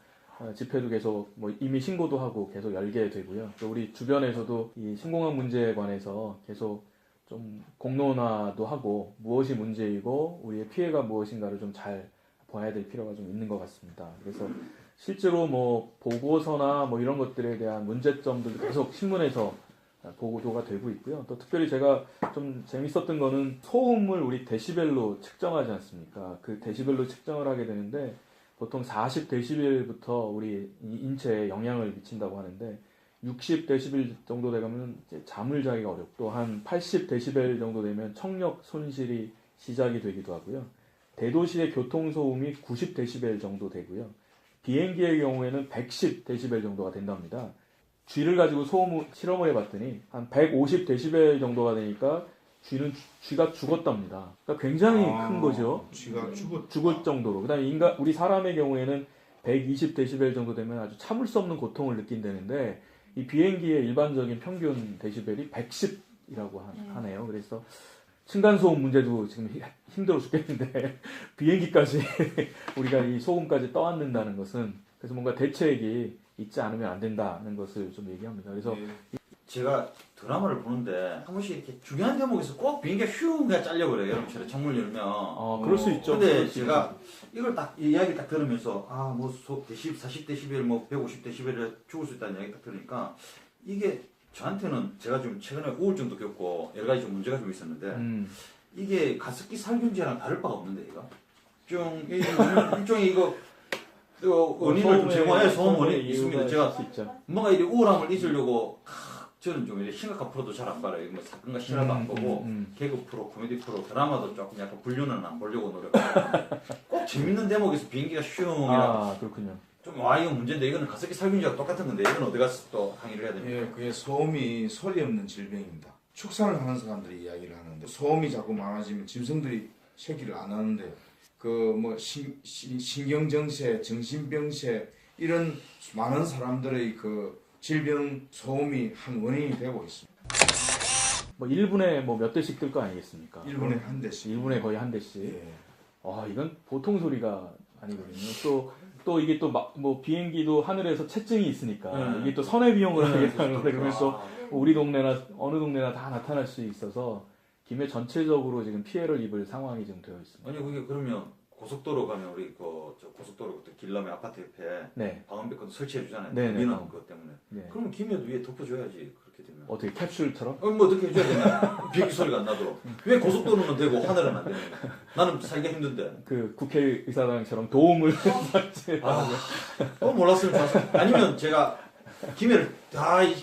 집회도 계속 뭐 이미 신고도 하고 계속 열게 되고요. 또 우리 주변에서도 이 신공항 문제에 관해서 계속 좀 공론화도 하고 무엇이 문제이고 우리의 피해가 무엇인가를 좀 잘 봐야 될 필요가 좀 있는 것 같습니다. 그래서 실제로 뭐 보고서나 뭐 이런 것들에 대한 문제점들도 계속 신문에서 보도가 되고 있고요. 또 특별히 제가 좀 재밌었던 거는 소음을 우리 데시벨로 측정하지 않습니까? 그 데시벨로 측정을 하게 되는데 보통 40데시벨부터 우리 인체에 영향을 미친다고 하는데 60데시벨 정도 되면 잠을 자기가 어렵고 한 80데시벨 정도 되면 청력 손실이 시작이 되기도 하고요. 대도시의 교통소음이 90데시벨 정도 되고요. 비행기의 경우에는 110데시벨 정도가 된답니다. 쥐를 가지고 소음 실험을 해봤더니 한 150데시벨 정도가 되니까 쥐가 죽었답니다. 그러니까 굉장히 큰 거죠. 쥐가 죽을 정도로. 그다음에 우리 사람의 경우에는 120데시벨 정도 되면 아주 참을 수 없는 고통을 느낀다는데 이 비행기의 일반적인 평균 데시벨이 110 이라고 네. 하네요. 그래서 층간소음 문제도 지금 힘들어 죽겠는데 비행기까지 우리가 이 소음까지 떠안는다는 것은 그래서 뭔가 대책이 있지 않으면 안 된다는 것을 좀 얘기합니다. 그래서 제가 드라마를 보는데 한 번씩 이렇게 중요한 대목에서 꼭 비행기가 슝 그냥 잘려버려요. 여름철에 창문 열면. 그럴 수 있죠. 근데 그럴 수 제가 이걸 딱 이 이야기 딱 들으면서 뭐 40데시벨 뭐 150데시벨에 죽을 수 있다는 이야기 딱 들으니까 이게 저한테는 제가 좀 최근에 우울증도 겪고 여러 가지 좀 문제가 좀 있었는데 이게 가습기 살균제랑 다를 바가 없는데 이거 좀 일종의 이거 원인을 좀 제공해 소음 원인이 있습니다. 제가 수 있죠. 뭔가 이렇게 우울함을 잊으려고 저는 좀 이렇게 심각한 프로도 잘 안 봐요. 뭐 사건과 실화도 안 보고 개그 프로, 코미디 프로, 드라마도 조금 약간 불륜은 안 보려고 노력하는데 꼭 재밌는 대목에서 비행기가 슝이라 그렇군요. 좀 이거 문제인데 이거는 가습기 살균제가 똑같은 건데 이건 어디 가서 또 항의를 해야 됩니까? 예, 그게 소음이 소리 없는 질병입니다. 축산을 하는 사람들이 이야기를 하는데 소음이 자꾸 많아지면 짐승들이 새끼를 안 하는데 그 뭐 신경정세, 정신병세 이런 많은 사람들의 그 질병 소음이 한 원인이 되고 있습니다. 뭐 1분에 뭐 몇 대씩 뜰 거 아니겠습니까? 1분에 한 대씩. 1분에 거의 한 대씩. 예. 이건 보통 소리가 아니거든요. 또 이게 또 뭐 비행기도 하늘에서 체증이 있으니까 이게 또 선의 비용을 하게 되는데 그러면 또 우리 동네나 어느 동네나 다 나타날 수 있어서 김해 전체적으로 지금 피해를 입을 상황이 지금 되어 있습니다. 아니 그게 그러면 고속도로 가면 우리 저 고속도로 길람의 아파트 옆에 네. 방음벽 설치해 주잖아요. 네네. 민원 그것 때문에. 네. 그러면 김해도 위에 덮어줘야지 그렇게 되면. 어떻게 캡슐처럼? 뭐 어떻게 해줘야 되나? 비행기 소리가 안 나도록. 왜 고속도로는 되고 하늘은 안 되는 거야? 나는 살기가 힘든데. 그 국회의사당처럼 도움을 몰랐으면 좋았어. 아니면 제가 김해를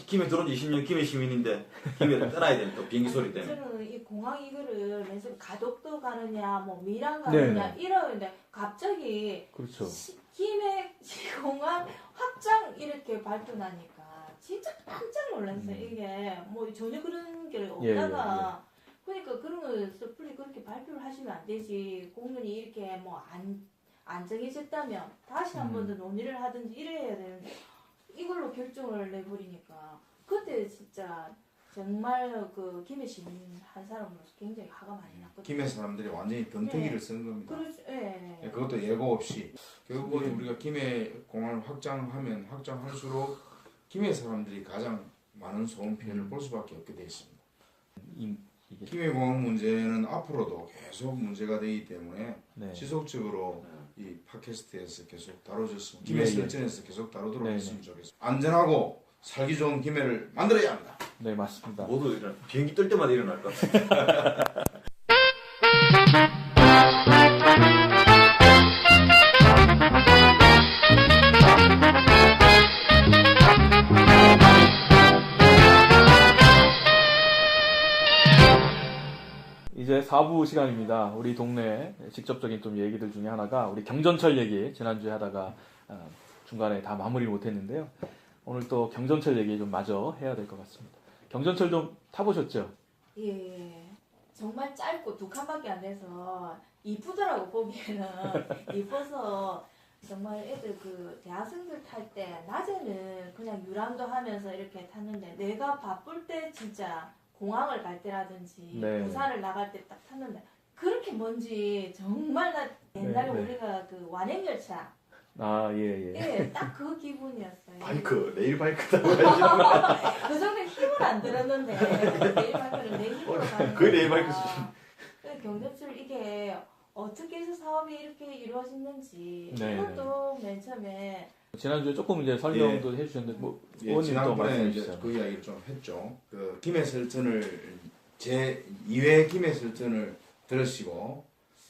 김해 들어온 지 20년 김해 시민인데 김해를 떠나야 되는 또 비행기 소리 때문에. 저는 이 공항 이거를 맨처음 가덕도 가느냐 뭐 미랑 가느냐 이러는데 갑자기 그렇죠. 김해 공항 확장 이렇게 발표나니까 진짜 깜짝 놀랐어요. 이게 뭐 전혀 그런 게 없다가 그러니까 그런 거 섣불리 그렇게 발표를 하시면 안 되지. 공론이 이렇게 뭐 안 정해졌다면 다시 한 번 더 논의를 하든지 이래야 되는데 이걸로 결정을 내버리니까 그때 진짜 정말 그 김해 시민 한 사람으로서 굉장히 화가 많이 났거든요. 김해 사람들이 완전히 던터기를 쓴 겁니다. 그렇죠. 예, 그것도 예고 없이 결국은 우리가 김해 공항을 확장할수록 김해 사람들이 가장 많은 소음 피해를 볼 수밖에 없게 돼 있습니다. 김해 공항 문제는 앞으로도 계속 문제가 되기 때문에 지속적으로 이 팟캐스트에서 계속 다뤄졌으면 김해 설전에서 계속 다루도록 했으면 좋겠습니다. 안전하고 살기 좋은 김해를 만들어야 합니다. 네, 맞습니다. 모두 비행기 뜰 때마다 일어날 것 같아요. 이제 4부 시간입니다. 우리 동네 직접적인 좀 얘기들 중에 하나가 우리 경전철 얘기 지난주에 하다가 중간에 다 마무리를 못했는데요. 오늘 또 경전철 얘기 좀 마저 해야 될 것 같습니다. 경전철 좀 타보셨죠? 예, 정말 짧고 2칸밖에 안 돼서 이쁘더라고 보기에는. 이뻐서 정말 애들 그 대학생들 탈 때 낮에는 그냥 유람도 하면서 이렇게 탔는데 내가 바쁠 때 진짜 공항을 갈 때라든지 부산을 나갈 때 딱 탔는데 그렇게 먼지 정말 나 옛날에 우리가 그 완행열차 예, 딱 그 기분이었어요. 레일 바이크다고 하시는 그 정도 힘을 안 들었는데 레일 바이크는 내 힘으로 가는 거의 레일 바이크 수준. 경전철 이게 어떻게 해서 사업이 이렇게 이루어졌는지 이것도 맨 처음에 지난주에 조금 이제 설명도 해주셨는데 의원님 또 지난번에 말씀해 이제 주시죠. 그 이야기를 좀 했죠. 그 김해 설전을 제 2회 김해 설전을 들으시고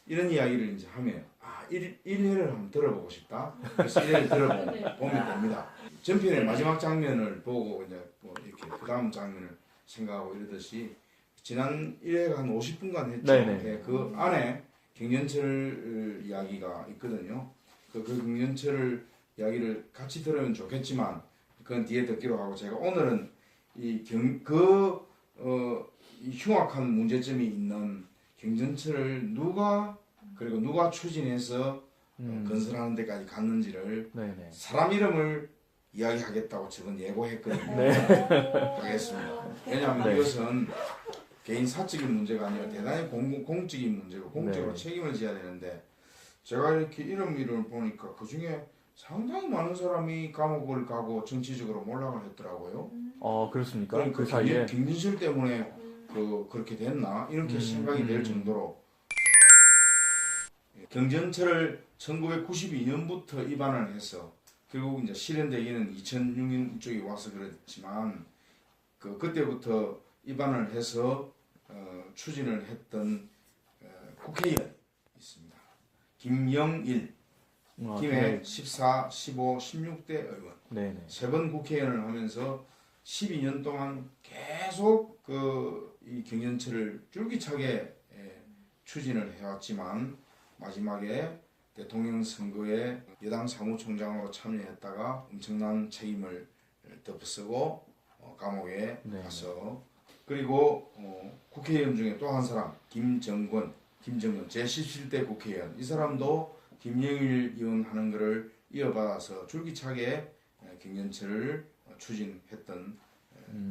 이런 이야기를 이제 하면 1회를 한번 들어보고 싶다. 그래서 1회를 들어보면 됩니다. 전편의 마지막 장면을 보고 이제 뭐 이렇게 그 다음 장면을 생각하고 이러듯이 지난 1회가 한 50분간 했죠. 네, 그 안에 경전철 이야기가 있거든요. 그 경전철 이야기를 같이 들으면 좋겠지만 그건 뒤에 듣기로 하고 제가 오늘은 이 흉악한 문제점이 있는 경전철을 누가 추진해서 건설하는 데까지 갔는지를 사람 이름을 이야기하겠다고 저는 예고했거든요. 하겠습니다. 왜냐하면 이것은 개인 사적인 문제가 아니라 대단히 공적인 문제고 공적으로 네. 책임을 져야 되는데 제가 이렇게 이름을 보니까 그 중에 상당히 많은 사람이 감옥을 가고 정치적으로 몰락을 했더라고요. 그렇습니까? 그러니까 그 사이에. 김진실 때문에 그렇게 됐나 이렇게 생각이 될 정도로 경전철을 1992년부터 입안을 해서 결국 이제 실현되기는 2006년 쪽에 와서 그렇지만 그때부터 입안을 해서 추진을 했던 국회의원이 있습니다. 김영일, 김해 14, 15, 16대 의원 네네. 세 번 국회의원을 하면서 12년 동안 계속 이 경전철을 줄기차게 추진을 해왔지만 마지막에 대통령 선거에 여당 사무총장으로 참여했다가 엄청난 책임을 덮어쓰고 감옥에 네. 가서 그리고 국회의원 중에 또 한 사람 김정권 제17대 국회의원 이 사람도 김영일 의원 하는 것을 이어받아서 줄기차게 경전철을 추진했던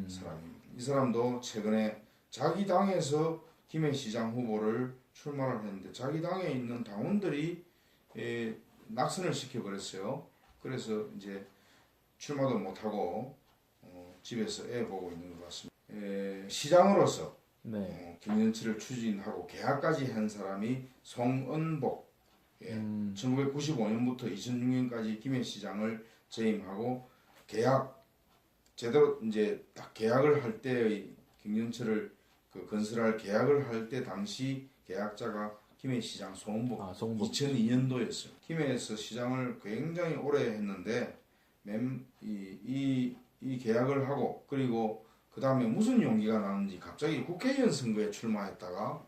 사람입니다. 이 사람도 최근에 자기 당에서 김해 시장 후보를 출마를 했는데 자기 당에 있는 당원들이 낙선을 시켜버렸어요. 그래서 이제 출마도 못하고 집에서 애 보고 있는 것 같습니다. 시장으로서 네. 경전철을 추진하고 계약까지 한 사람이 송은복 1995년부터 2006년까지 김해시장을 재임하고 제대로 이제 딱 계약을 할 때의 경전철을 건설할 계약을 할 때 당시 계약자가 김해시장 송은복 송은복. 2002년도였어요. 김해에서 시장을 굉장히 오래 했는데 이 계약을 하고 그리고 그 다음에 무슨 용기가 나는지 갑자기 국회의원 선거에 출마했다가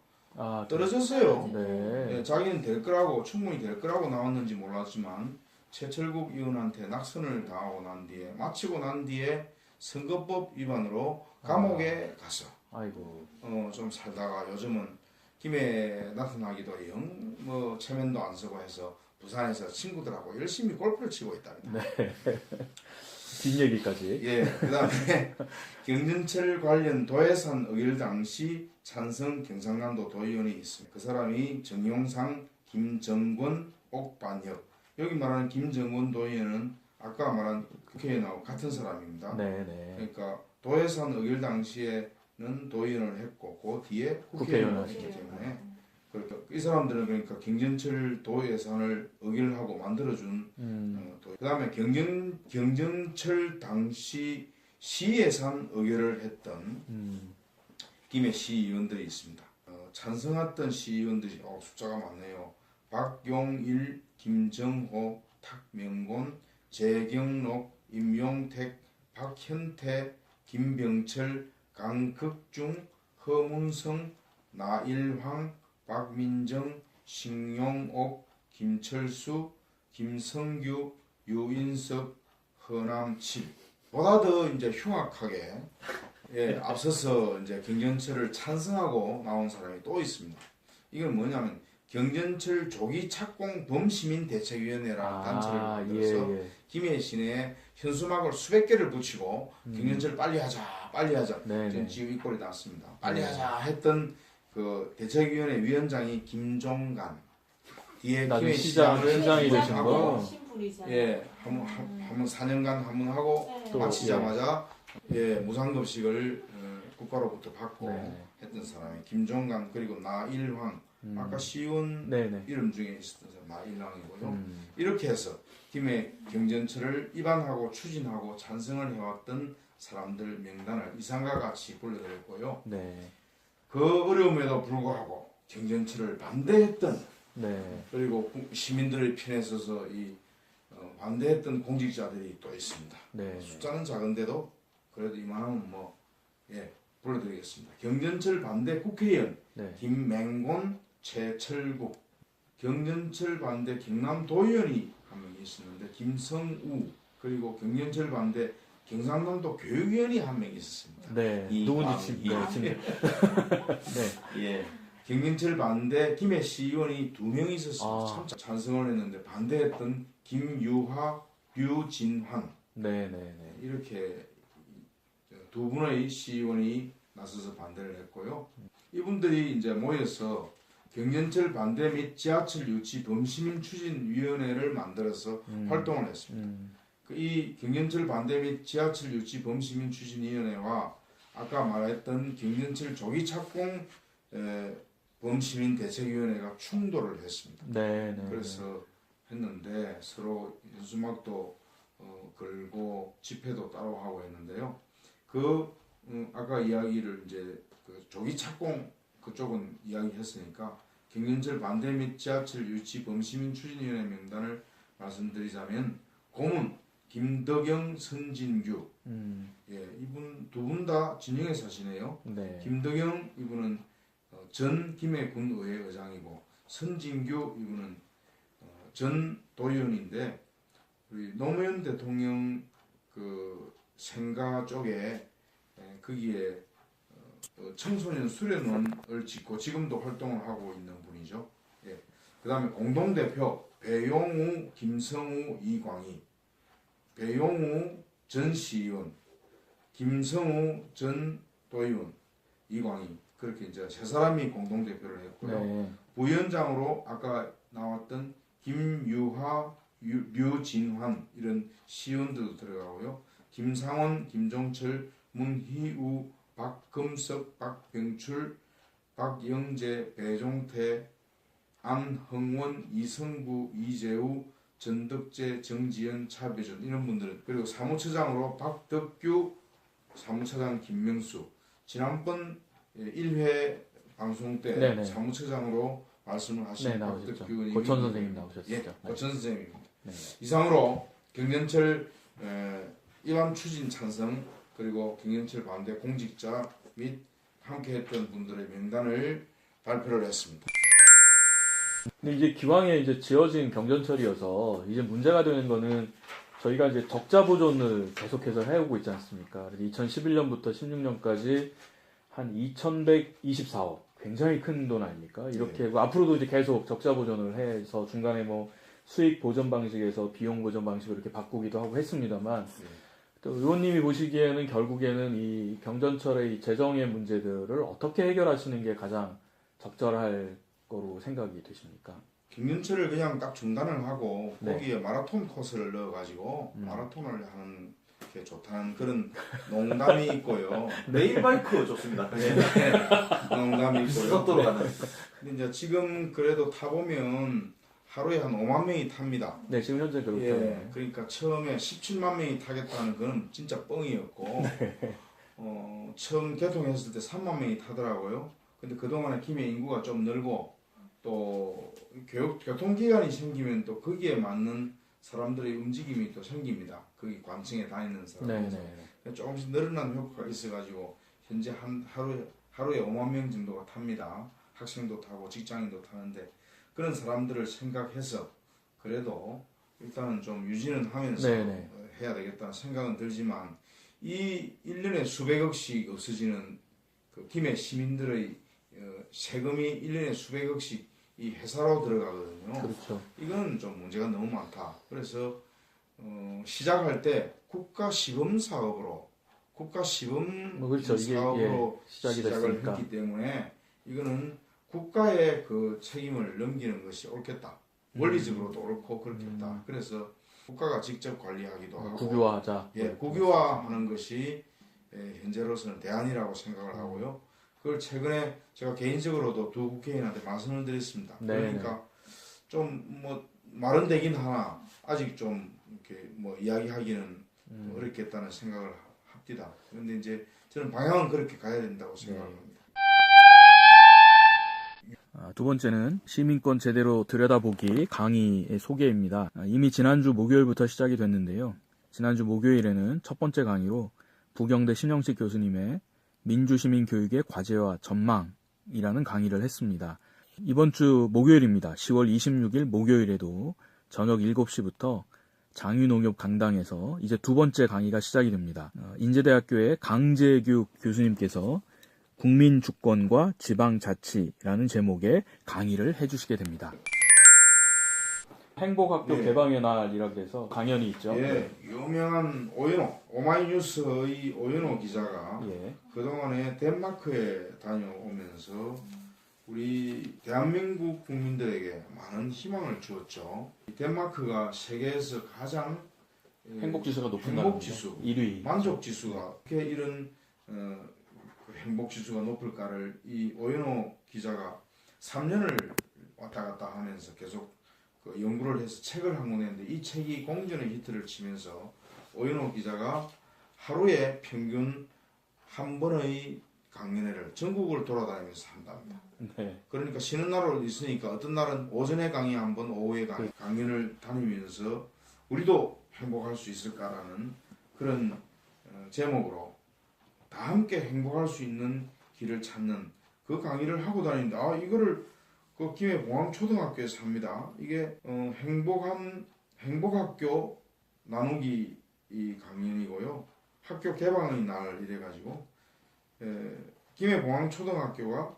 떨어졌어요. 네. 자기는 충분히 될 거라고 나왔는지 몰랐지만 최철국 의원한테 낙선을 당하고 마치고 난 뒤에 선거법 위반으로 감옥에 갔어. 아이고. 좀 살다가 요즘은 김해 나타나기도 영 체면도 안 쓰고 해서 부산에서 친구들하고 열심히 골프를 치고 있답니다. 네. 뒷얘기까지. 예, 그다음에 경전철 관련 도해산 의결 당시 찬성 경상남도 도의원이 있습니다. 그 사람이 정용상, 김정권, 옥반혁. 여기 말하는 김정권 도의원은 아까 말한 국회의원하고 같은 사람입니다. 네네. 그러니까 도해산 의결 당시에는 도의원을 했고 그 뒤에 국회의원을 했기 때문에 그러니까 이 사람들은 그러니까 경전철 도예산을 의결하고 만들어준 그다음에 경전철 당시 시예산 의결을 했던 김해 시의원들이 있습니다. 찬성했던 시의원들이 숫자가 많네요. 박용일, 김정호, 탁명곤, 재경록, 임용택, 박현태, 김병철, 강극중, 허문성, 나일황, 박민정, 신용옥, 김철수, 김성규, 유인섭, 허남칠 보다 더 이제 흉악하게 앞서서 이제 경전철을 찬성하고 나온 사람이 또 있습니다. 이건 뭐냐면 경전철 조기 착공 범시민 대책위원회라는 단체를 만들어서 김해 시내에 현수막을 수백 개를 붙이고 경전철 빨리 하자 지금 지휘권이 났습니다. 빨리 하자 했던 그 대책위원회 위원장이 김종간 뒤에 김해 시장이 되신 거. 한번 4년간 한번 하고 마치자마자 무상급식을 국가로부터 받고 했던 사람이 김종간 그리고 나일황 아까 시의원 이름 중에 있었던 사람 나일황이고요. 이렇게 해서 김해 경전철을 입안하고 추진하고 찬성을 해왔던 사람들 명단을 이상과 같이 불러드렸고요. 그 어려움에도 불구하고 경전철을 반대했던 그리고 시민들의 편에 서서 반대했던 공직자들이 또 있습니다. 숫자는 작은데도 그래도 이만하면 불러드리겠습니다. 경전철 반대 국회의원 김맹곤, 최철국, 경전철 반대 경남도의원이 한 명이 있었는데 김성우, 그리고 경전철 반대 경상남도 교육위원이 한 명 있었습니다. 누군지 경전철 반대 김해 시의원이 2명 있었습니다. 참 찬성을 했는데 반대했던 김유하, 류진환 이렇게 두 분의 시의원이 나서서 반대를 했고요. 이분들이 이제 모여서 경전철 반대 및 지하철 유치 범시민 추진위원회를 만들어서 활동을 했습니다. 이 경전철 반대 및 지하철 유치 범시민 추진위원회와 아까 말했던 경전철 조기 착공 범시민 대책위원회가 충돌을 했습니다. 네, 네. 그래서 했는데 서로 현수막도 걸고 집회도 따로 하고 했는데요. 아까 이야기를 이제 그 조기 착공 그쪽은 이야기했으니까 경전철 반대 및 지하철 유치 범시민 추진위원회 명단을 말씀드리자면 고문 김덕영, 선진규. 예, 이분 두 분 다 진영에 사시네요. 네. 김덕영 이분은 전 김해 군의회 의장이고 선진규 이분은 전 도의원인데 우리 노무현 대통령 그 생가 쪽에 거기에 청소년 수련원을 짓고 지금도 활동을 하고 있는 분이죠. 예. 그다음에 공동대표 배용우, 김성우, 이광희, 배용우 전 시의원, 김성우 전 도의원, 이광희 그렇게 이제 세 사람이 공동대표를 했고요. 네. 부위원장으로 아까 나왔던 김유하, 류진환 이런 시의원들도 들어가고요. 김상원, 김종철, 문희우, 박금석, 박병출, 박영재, 배종태, 안흥원, 이성구, 이재우, 전덕재, 정지연, 차배준 이런 분들은 그리고 사무처장으로 박덕규, 사무처장 김명수 지난번 1회 방송 때 네네. 사무처장으로 말씀을 하신 네, 나오셨죠. 박덕규 고천 선생님 나오셨죠. 예, 고천 선생님입니다. 네. 이상으로 경전철 입안 추진 찬성 그리고 경전철 반대 공직자 및 함께했던 분들의 명단을 발표를 했습니다. 근데 이제 기왕에 이제 지어진 경전철이어서 이제 문제가 되는 거는 저희가 이제 적자 보존을 계속해서 해오고 있지 않습니까? 2011년부터 16년까지 한 2,124억 굉장히 큰 돈 아닙니까? 이렇게 네. 하고 앞으로도 이제 계속 적자 보존을 해서 중간에 뭐 수익 보전 방식에서 비용 보전 방식으로 이렇게 바꾸기도 하고 했습니다만 네. 또 의원님이 보시기에는 결국에는 이 경전철의 이 재정의 문제들을 어떻게 해결하시는 게 가장 적절할 거로 생각이 되십니까? 경전철을 그냥 딱 중단을 하고 네. 거기에 마라톤 코스를 넣어가지고 마라톤을 하는 게 좋다는 그런 농담이 있고요. 레일바이크 좋습니다. 네, 농담이 있고요. 수속도로 가는. 근데 이제 지금 그래도 타보면 하루에 한 5만 명이 탑니다. 네, 지금 현재 그렇죠. 예, 그러니까 처음에 17만 명이 타겠다는 거는 진짜 뻥이었고 처음 개통했을 때 3만 명이 타더라고요. 근데 그동안에 김해 인구가 좀 늘고 또 교통기관이 생기면 또 거기에 맞는 사람들의 움직임이 또 생깁니다. 거기 관청에 다니는 사람들. 네. 조금씩 늘어난 효과가 있어가지고 현재 하루에 5만 명 정도가 탑니다. 학생도 타고 직장인도 타는데 그런 사람들을 생각해서 그래도 일단은 좀 유지는 하면서 네네. 해야 되겠다는 생각은 들지만 이 1년에 수백억씩 없어지는 그 김해 시민들의 세금이 1년에 수백억씩 이 회사로 들어가거든요. 그렇죠. 이건 좀 문제가 너무 많다. 그래서 시작할 때 국가 시범 사업으로 국가 시범 그렇죠. 이게 사업으로 시작이 시작을 됐으니까. 했기 때문에 이거는 국가의 그 책임을 넘기는 것이 옳겠다. 원리적으로도 옳고 그렇겠다. 그래서 국가가 직접 관리하기도 하고 국유화하자. 예, 국유화하는 것이 현재로서는 대안이라고 생각을 하고요. 그걸 최근에 제가 개인적으로도 두 국회의원한테 말씀을 드렸습니다. 그러니까 좀 뭐 말은 되긴 하나 아직 좀 이렇게 뭐 이야기하기는 어렵겠다는 생각을 합니다. 그런데 이제 저는 방향은 그렇게 가야 된다고 생각합니다. 두 번째는 시민권 제대로 들여다보기 강의의 소개입니다. 이미 지난주 목요일부터 시작이 됐는데요. 지난주 목요일에는 첫 번째 강의로 부경대 신영식 교수님의 민주시민 교육의 과제와 전망이라는 강의를 했습니다. 이번 주 목요일입니다. 10월 26일 목요일에도 저녁 7시부터 장유농협 강당에서 이제 두 번째 강의가 시작이 됩니다. 인제대학교의 강재규 교수님께서 국민주권과 지방자치라는 제목의 강의를 해주시게 됩니다. 행복학교 예. 개방의 날이라고 해서 강연이 있죠. 예, 유명한 오연호, 오마이뉴스의 오연호 기자가 예. 그동안에 덴마크에 다녀오면서 우리 대한민국 국민들에게 많은 희망을 주었죠. 덴마크가 세계에서 가장 행복 지수가 높은 행복 나라입니다. 지수, 1위. 만족 지수가 어떻게 이런 그 행복 지수가 높을까를 이 오연호 기자가 3년을 왔다 갔다 하면서 계속 그 연구를 해서 책을 한 권 냈는데 이 책이 공전의 히트를 치면서 오연호 기자가 하루에 평균 한 번의 강연회를 전국을 돌아다니면서 한답니다. 네. 그러니까 쉬는 날은 있으니까 어떤 날은 오전에 강의 한 번, 오후에 강연을 다니면서 우리도 행복할 수 있을까라는 그런 제목으로 다 함께 행복할 수 있는 길을 찾는 그 강의를 하고 다니는데 이거를 그 김해 봉암초등학교에서 합니다. 이게 행복학교 나누기 이 강연이고요. 학교 개방의 날 이래가지고 김해 봉암초등학교가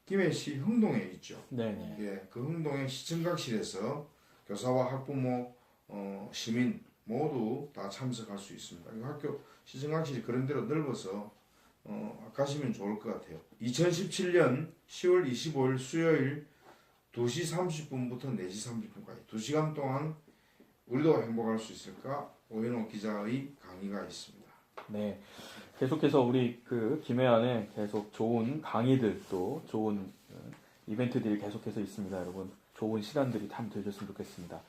김해시 흥동에 있죠. 네. 예, 그 흥동의 시청각실에서 교사와 학부모, 시민 모두 다 참석할 수 있습니다. 이 학교 시청각실이 그런 대로 넓어서 가시면 좋을 것 같아요. 2017년 10월 25일 수요일 2시 30분부터 4시 30분까지 2시간 동안 우리도 행복할 수 있을까? 오연호 기자의 강의가 있습니다. 네. 계속해서 우리 그 김해안에 계속 좋은 강의들 또 좋은 이벤트들이 계속해서 있습니다. 여러분 좋은 시간들이 참 되셨으면 좋겠습니다.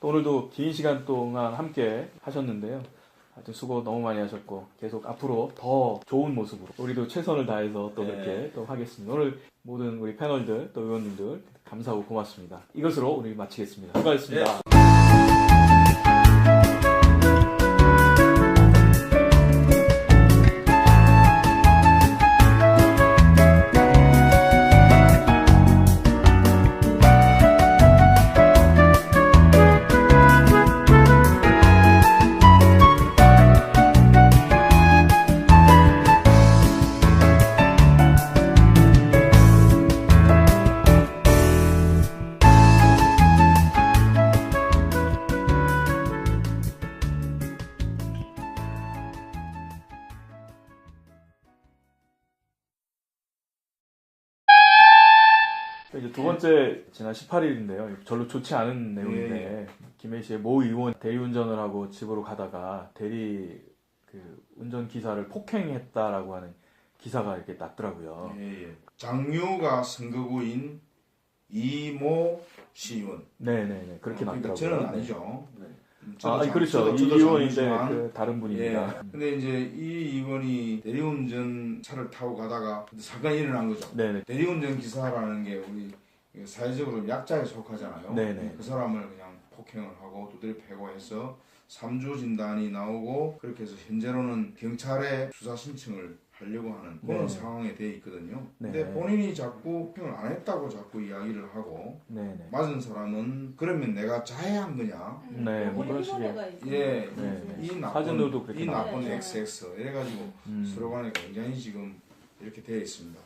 또 오늘도 긴 시간 동안 함께 하셨는데요. 하여튼 수고 너무 많이 하셨고 계속 앞으로 더 좋은 모습으로 우리도 최선을 다해서 또 그렇게 또 하겠습니다. 오늘 모든 우리 패널들 또 의원님들 감사하고 고맙습니다. 이것으로 우리 마치겠습니다. 수고하셨습니다. 이제 두 번째 지난 18일인데요. 별로 좋지 않은 내용인데 김해시의 모 의원 대리운전을 하고 집으로 가다가 대리 그 운전 기사를 폭행했다라고 하는 기사가 이렇게 났더라고요. 장유가 선거구인 이모 시의원. 네네네 그렇게 났더라고요. 저는 아니죠. 그렇죠. 이 의원인데 그 다른 분입니다. 근데 이제 이 의원이 대리운전 차를 타고 가다가 사건이 일어난 거죠. 네네. 대리운전 기사라는 게 우리 사회적으로 약자에 속하잖아요. 네네. 그 사람을 그냥 폭행을 하고 두드려 패고 해서 3주 진단이 나오고 그렇게 해서 현재로는 경찰에 수사 신청을 하려고 하는 그런 네네. 상황에 돼 있거든요. 네네. 근데 본인이 자꾸 폭행을 안 했다고 자꾸 이야기를 하고 네네. 맞은 사람은 그러면 내가 자해한 거냐? 네, 뭐 그런 식의. 예, 네. 이 사진으로도 그렇게 이 나쁜 나왔죠. XX 이래가지고 서로 간에 굉장히 지금 이렇게 되어 있습니다.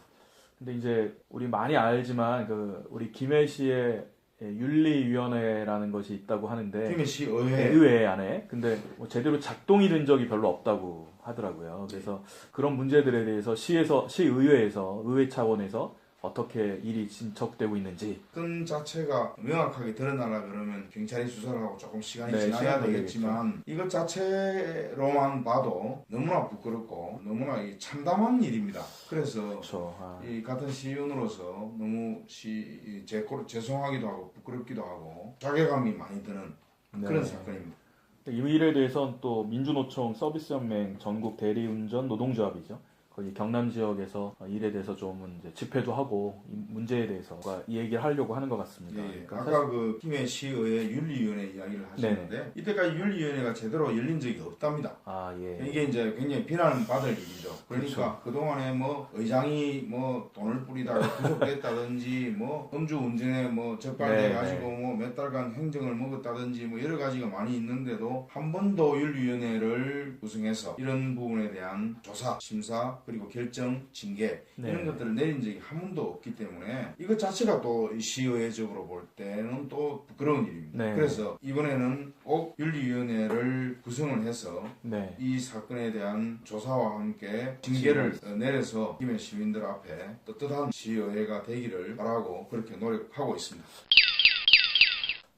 근데 이제 우리 많이 알지만 그 우리 김해시의 윤리위원회라는 것이 있다고 하는데 김해시 네, 의회 의회 안에 근데 뭐 제대로 작동이 된 적이 별로 없다고 하더라고요. 그래서 그런 문제들에 대해서 시의회에서 의회 차원에서 어떻게 일이 진척되고 있는지 건 자체가 명확하게 드러나라 그러면 경찰이 수사를 하고 조금 시간이 네, 지나야 시간 되겠지만 이것 자체로만 봐도 너무나 부끄럽고 너무나 참담한 일입니다. 그래서 그렇죠. 이 같은 시의원으로서 너무 죄송하기도 하고 부끄럽기도 하고 자괴감이 많이 드는 그런 사건입니다. 이 일에 대해서는 또 민주노총 서비스연맹 전국 대리운전 노동조합이죠. 거기 경남 지역에서 일에 대해서 좀 이제 집회도 하고 이 문제에 대해서 이 얘기를 하려고 하는 것 같습니다. 예, 그러니까 아까 그 김해시의회 윤리위원회 이야기를 하시는데 이때까지 윤리위원회가 제대로 열린 적이 없답니다. 이게 이제 굉장히 비난받을 일이죠. 그러니까 그동안에 뭐 의장이 뭐 돈을 뿌리다가 구속됐다든지 뭐 음주운전에 뭐 적발돼 가지고 뭐 몇 달간 행정을 먹었다든지 뭐 여러 가지가 많이 있는데도 한 번도 윤리위원회를 구성해서 이런 부분에 대한 조사, 심사 그리고 결정, 징계 네. 이런 것들을 내린 적이 한 번도 없기 때문에 이것 자체가 또 시의회적으로 볼 때는 또 부끄러운 일입니다. 네. 그래서 이번에는 꼭 윤리위원회를 구성을 해서 네. 이 사건에 대한 조사와 함께 징계를 내려서 김해 시민들 앞에 떳떳한 시의회가 되기를 바라고 그렇게 노력하고 있습니다.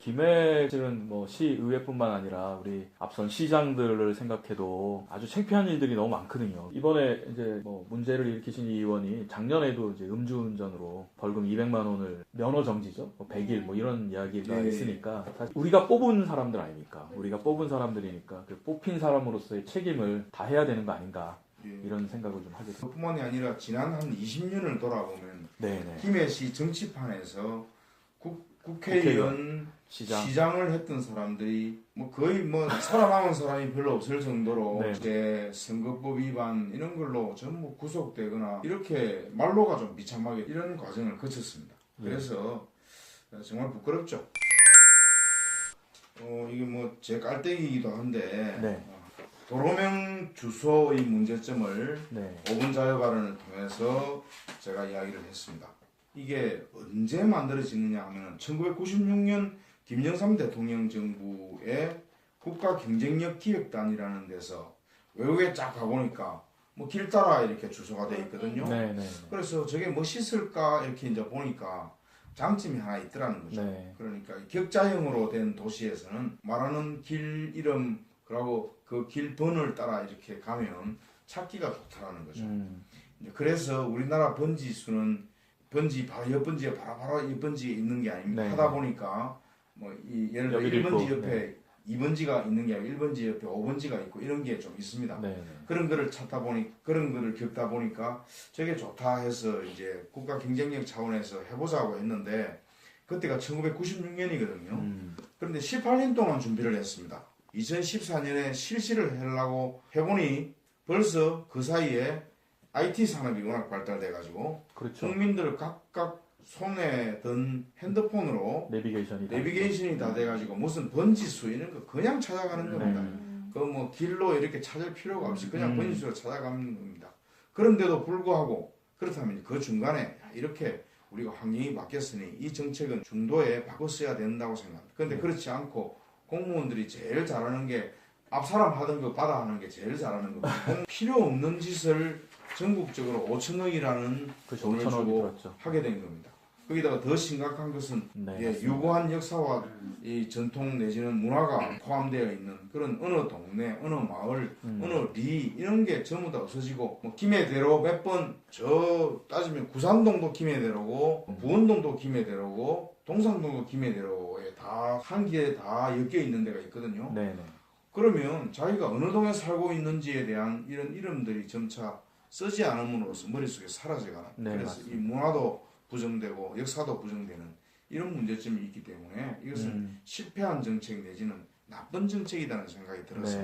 김해시는 뭐 시의회뿐만 아니라 우리 앞선 시장들을 생각해도 아주 창피한 일들이 너무 많거든요. 이번에 이제 뭐 문제를 일으키신 이 의원이 작년에도 이제 음주운전으로 벌금 200만 원을 면허 정지죠. 뭐 100일 뭐 이런 이야기가 예. 있으니까 사실 우리가 뽑은 사람들 아닙니까? 우리가 뽑은 사람들이니까 그 뽑힌 사람으로서의 책임을 다 해야 되는 거 아닌가 예. 이런 생각을 좀 하게 됩니다. 그뿐만이 아니라 지난 한 20년을 돌아보면 네네. 김해시 정치판에서 국회의원 시장을 했던 사람들이 뭐 거의 뭐 살아남은 사람이 별로 없을 정도로 네. 이제 선거법 위반 이런 걸로 전부 구속되거나 이렇게 말로가 좀 비참하게 이런 과정을 거쳤습니다. 그래서 정말 부끄럽죠. 이게 뭐 제 깔때기이기도 한데 네. 도로명 주소의 문제점을 네. 5분 자유 발언을 통해서 제가 이야기를 했습니다. 이게 언제 만들어지느냐 하면 1996년 김영삼 대통령 정부의 국가 경쟁력 기획단이라는 데서 외국에 쫙 가보니까 뭐 길 따라 이렇게 주소가 돼 있거든요. 네네. 그래서 저게 멋있을까 이렇게 이제 보니까 장점이 하나 있더라는 거죠. 네. 그러니까 격자형으로 된 도시에서는 말하는 길 이름 그리고 그 길 번호를 따라 이렇게 가면 찾기가 좋다라는 거죠. 이제 그래서 우리나라 번지 수는 번지 바로 옆 번지에 바로 옆 번지에 있는 게 아닙니다. 네. 하다 보니까 뭐 이 예를 들어 여기도 1번지 있고, 옆에 2번지가 있는 게 아니고 1번지 옆에 5번지가 있고 이런 게 좀 있습니다. 네. 그런 거를 찾다 보니 그런 거를 겪다 보니까 저게 좋다 해서 이제 국가 경쟁력 차원에서 해보자고 했는데 그때가 1996년이거든요. 그런데 18년 동안 준비를 했습니다. 2014년에 실시를 하려고 해보니 벌써 그 사이에 IT 산업이 워낙 발달돼가지고 그렇죠. 국민들 각각 손에 든 핸드폰으로 내비게이션이 다 돼가지고 무슨 번지수 이런 거 그냥 찾아가는 겁니다. 그 뭐 길로 이렇게 찾을 필요가 없이 그냥 번지수로 찾아가는 겁니다. 그런데도 불구하고 그렇다면 그 중간에 야, 이렇게 우리가 환경이 바뀌었으니 이 정책은 중도에 바꿨어야 된다고 생각합니다. 그런데 그렇지 않고 공무원들이 제일 잘하는 게 앞사람 하던 거 받아 하는 게 제일 잘하는 겁니다. 필요 없는 짓을 전국적으로 5천억이라는 돈을 주고 하게 된 겁니다. 거기다가 더 심각한 것은 유구한 역사와 이 전통 내지는 문화가 포함되어 있는 그런 어느 동네, 어느 마을, 어느 리 이런 게 전부 다 없어지고 뭐 김해대로 몇 번 저 따지면 구산동도 김해대로고 부원동도 김해대로고 동산동도 김해대로에 다 한 길에 다 엮여 있는 데가 있거든요. 네네. 그러면 자기가 어느 동에 살고 있는지에 대한 이런 이름들이 점차 쓰지 않음으로써 머릿속에 사라져가는 그래서 맞습니다. 이 문화도 부정되고 역사도 부정되는 이런 문제점이 있기 때문에 이것은 실패한 정책 내지는 나쁜 정책이라는 생각이 들어서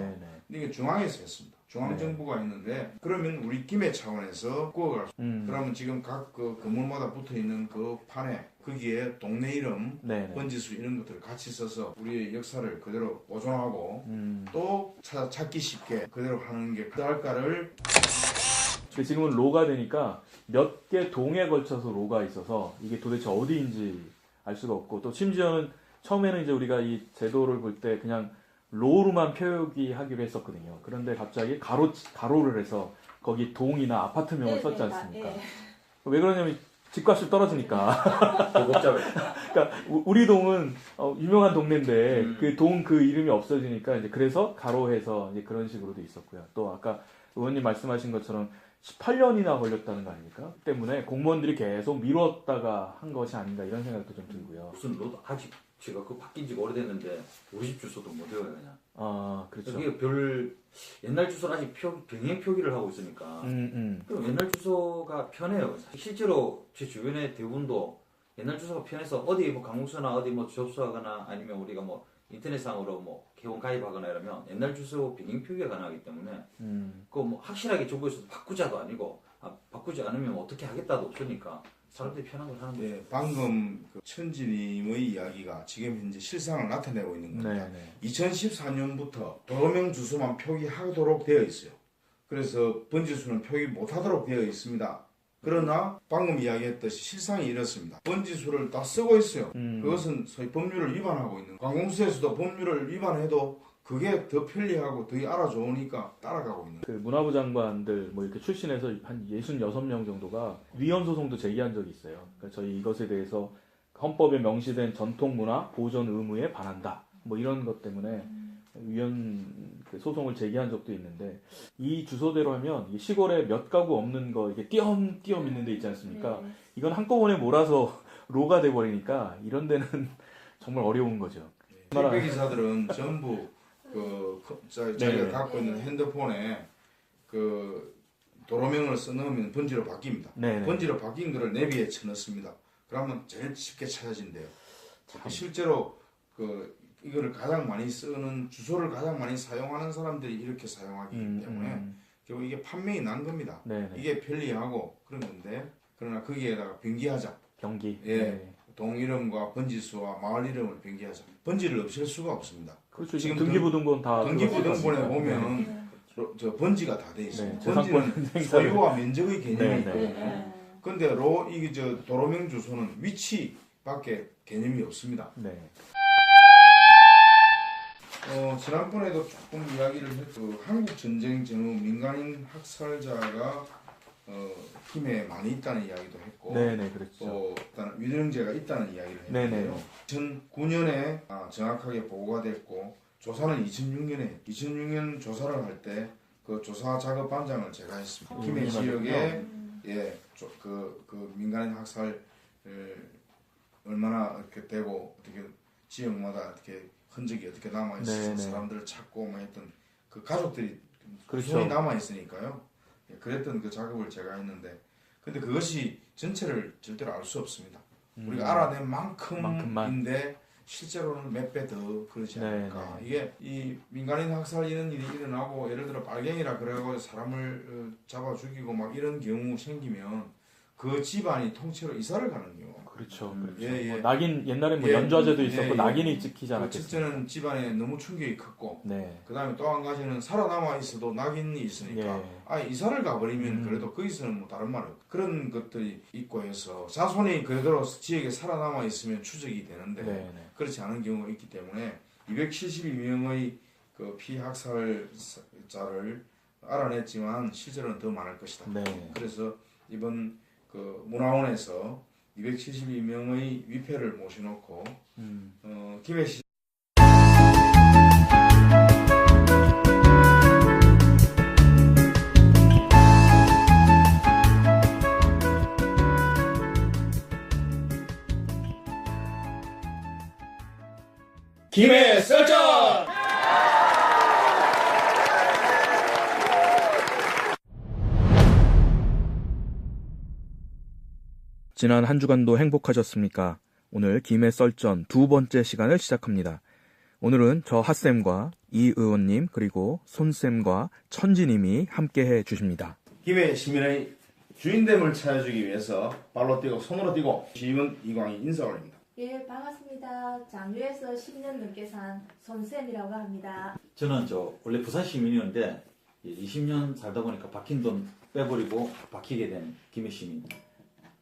이게 중앙에서 했습니다. 중앙정부가 있는데 그러면 우리 김해 차원에서 구워갈 그러면 지금 각 그 건물마다 붙어있는 그 판에 거기에 동네 이름, 번지수 이런 것들을 같이 써서 우리의 역사를 그대로 보존하고 또 찾기 쉽게 그대로 하는 게 그럴까를 지금은 로가 되니까 몇 개 동에 걸쳐서 로가 있어서 이게 도대체 어디인지 알 수가 없고 또 심지어는 처음에는 이제 우리가 이 제도를 볼 때 그냥 로로만 표기하기로 했었거든요. 그런데 갑자기 가로를 해서 거기 동이나 아파트명을 썼지 않습니까? 왜 그러냐면 집값이 떨어지니까. 그러니까 우리 동은 유명한 동네인데 그 동 그 이름이 없어지니까 이제 그래서 가로해서 이제 그런 식으로도 있었고요. 또 아까 의원님 말씀하신 것처럼 18년이나 걸렸다는 거 아닙니까? 그 때문에 공무원들이 계속 미뤘다가 한 것이 아닌가 이런 생각도 좀 들고요. 무슨 로도 아직 제가 그 바뀐 지가 오래됐는데 우리 집 주소도 못 외워요 그냥. 아 그렇죠. 이게 옛날 주소를 아직 병행 표기를 하고 있으니까. 그럼 옛날 주소가 편해요. 실제로 제 주변의 대부분도 옛날 주소가 편해서 어디 뭐 강북서나 어디 뭐 접수하거나 아니면 우리가 뭐 인터넷상으로 뭐 개원 가입하거나 이러면 옛날 주소 병행 표기가 가능하기 때문에 그거 뭐 확실하게 정보에서도 바꾸자도 아니고 바꾸지 않으면 어떻게 하겠다도 없으니까 사람들이 편한 걸 하는 거죠. 네, 방금 그 천지님의 이야기가 지금 현재 실상을 나타내고 있는 겁니다. 2014년부터 도로명 주소만 표기하도록 되어 있어요. 그래서 번지수는 표기 못하도록 되어 있습니다. 그러나 방금 이야기했듯이 실상이 이렇습니다. 번지수를 다 쓰고 있어요. 그것은 소위 법률을 위반하고 있는 거예요. 관공서에서도 법률을 위반해도 그게 더 편리하고 더 알아좋으니까 따라가고 있는 그 문화부 장관들 뭐 이렇게 출신해서 한 66명 정도가 위헌 소송도 제기한 적이 있어요. 그러니까 저희 이것에 대해서 헌법에 명시된 전통 문화 보존 의무에 반한다. 뭐 이런 것 때문에 위헌 그 소송을 제기한 적도 있는데, 이 주소대로 하면 이 시골에 몇 가구 없는 거 이게 띄엄띄엄 있는 데 있지 않습니까? 네. 이건 한꺼번에 몰아서 로가 돼 버리니까 이런 데는 정말 어려운 거죠. 택배 기사들은 전부 자기가 네. 갖고 있는 핸드폰에 그 도로명을 써넣으면 번지로 바뀝니다. 네네. 번지로 바뀐 거를 내비에 쳐넣습니다. 그러면 제일 쉽게 찾아진대요. 실제로 이거를 가장 많이 쓰는 주소를 가장 많이 사용하는 사람들이 이렇게 사용하기 때문에 결국 이게 판명이 난 겁니다. 네네. 이게 편리하고 그런 건데, 그러나 거기에다가 병기하자. 경기. 예. 네. 동 이름과 번지수와 마을 이름을 병기하자. 번지를 없앨 수가 없습니다. 그렇죠. 지금 지금 등기부등본 다 등기부등본에 들어가 있으니까. 보면 저 번지가 다 돼 있어요. 네, 번지는 재산권 소유와 면적의 개념이 네, 있거든요. 네. 근데 이게 도로명 주소는 위치밖에 개념이 없습니다. 네. 지난번에도 조금 이야기를 했고, 한국 전쟁 전후 민간인 학살자가 힘에 많이 있다는 이야기도 했고, 네네, 그렇죠. 또 일단 위령제가 있다는 이야기를 네네. 했는데요. 2009년에 정확하게 보고가 됐고, 조사는 2006년 조사를 할 때 그 조사 작업 반장을 제가 했습니다. 김해 지역에 그 민간인 학살 얼마나 이렇게 되고 어떻게 지역마다 어떻게 흔적이 어떻게 남아 있어서 네네. 사람들을 찾고 막 했던 그 가족들이 그렇죠. 손이 남아 있으니까요. 그랬던 그 작업을 제가 했는데, 근데 그것이 전체를 절대로 알 수 없습니다. 우리가 알아낸 만큼인데 실제로는 몇 배 더 그러지 않을까. 이게 이 민간인 학살 이런 일이 일어나고, 예를 들어 빨갱이라 그래가지고 사람을 잡아 죽이고 막 이런 경우 생기면 그 집안이 통째로 이사를 가는 경우. 그렇죠. 예. 뭐 낙인, 옛날에 뭐 예. 연좌제도 있었고 예. 낙인이 찍히지 그 않았겠어요. 첫째는 집안에 너무 충격이 컸고, 네. 그 다음에 또 한 가지는 살아남아 있어도 낙인이 있으니까 이사를 가버리면 그래도 거기서는 뭐 다른 말 없고 그런 것들이 있고 해서 자손이 그대로 지역에 살아남아 있으면 추적이 되는데, 네네. 그렇지 않은 경우가 있기 때문에 272명의 그 피학살자를 알아냈지만 실제로는 더 많을 것이다. 네. 그래서 이번 그 문화원에서 272명의 위패를 모셔놓고 김해시 김해 설정! 지난 한 주간도 행복하셨습니까? 오늘 김해 썰전 두 번째 시간을 시작합니다. 오늘은 저 핫쌤과 이 의원님 그리고 손쌤과 천지님이 함께해 주십니다. 김해 시민의 주인됨을 찾아주기 위해서 발로 뛰고 손으로 뛰고 시민 이광희 인사 올립니다. 예, 반갑습니다. 장류에서 10년 넘게 산 손쌤이라고 합니다. 저는 원래 부산 시민이었는데 20년 살다 보니까 박힌 돈 빼버리고 박히게 된 김해 시민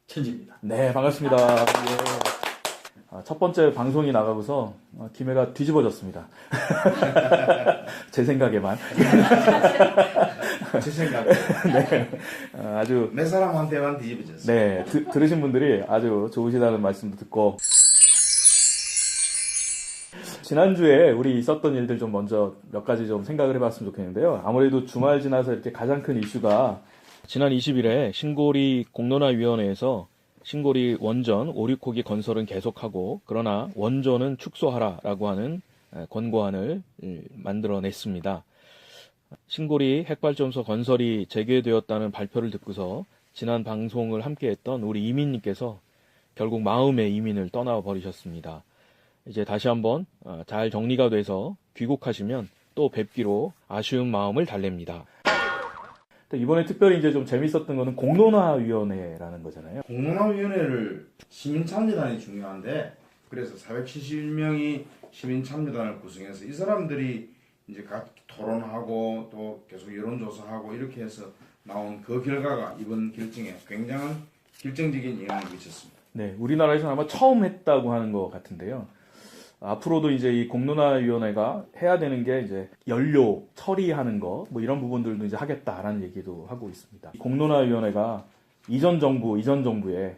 천지입니다. 네, 반갑습니다. 예. 첫 번째 방송이 나가고서 김해가 뒤집어졌습니다. 제 생각에만. 제 생각. 네, 아주 몇 사람한테만 뒤집어졌어요. 네, 들으신 분들이 아주 좋으시다는 말씀도 듣고, 지난주에 우리 있었던 일들 좀 먼저 몇 가지 좀 생각을 해봤으면 좋겠는데요. 아무래도 주말 지나서 이렇게 가장 큰 이슈가 지난 20일에 신고리 공론화위원회에서 신고리 원전 오륙호기 건설은 계속하고 그러나 원전은 축소하라라고 하는 권고안을 만들어냈습니다. 신고리 핵발전소 건설이 재개되었다는 발표를 듣고서 지난 방송을 함께했던 우리 이민님께서 결국 마음의 이민을 떠나버리셨습니다. 이제 다시 한번 잘 정리가 돼서 귀국하시면 또 뵙기로 아쉬운 마음을 달랩니다. 이번에 특별히 이제 좀 재밌었던 거는 공론화위원회라는 거잖아요. 공론화위원회를 시민참여단이 중요한데, 그래서 471명이 시민참여단을 구성해서 이 사람들이 이제 각 토론하고 또 계속 여론조사하고 이렇게 해서 나온 그 결과가 이번 결정에 굉장한 결정적인 영향을 미쳤습니다. 네, 우리나라에서는 아마 처음 했다고 하는 것 같은데요. 앞으로도 이제 이 공론화위원회가 해야 되는 게 이제 연료 처리하는 거, 뭐 이런 부분들도 이제 하겠다라는 얘기도 하고 있습니다. 공론화위원회가 이전 정부의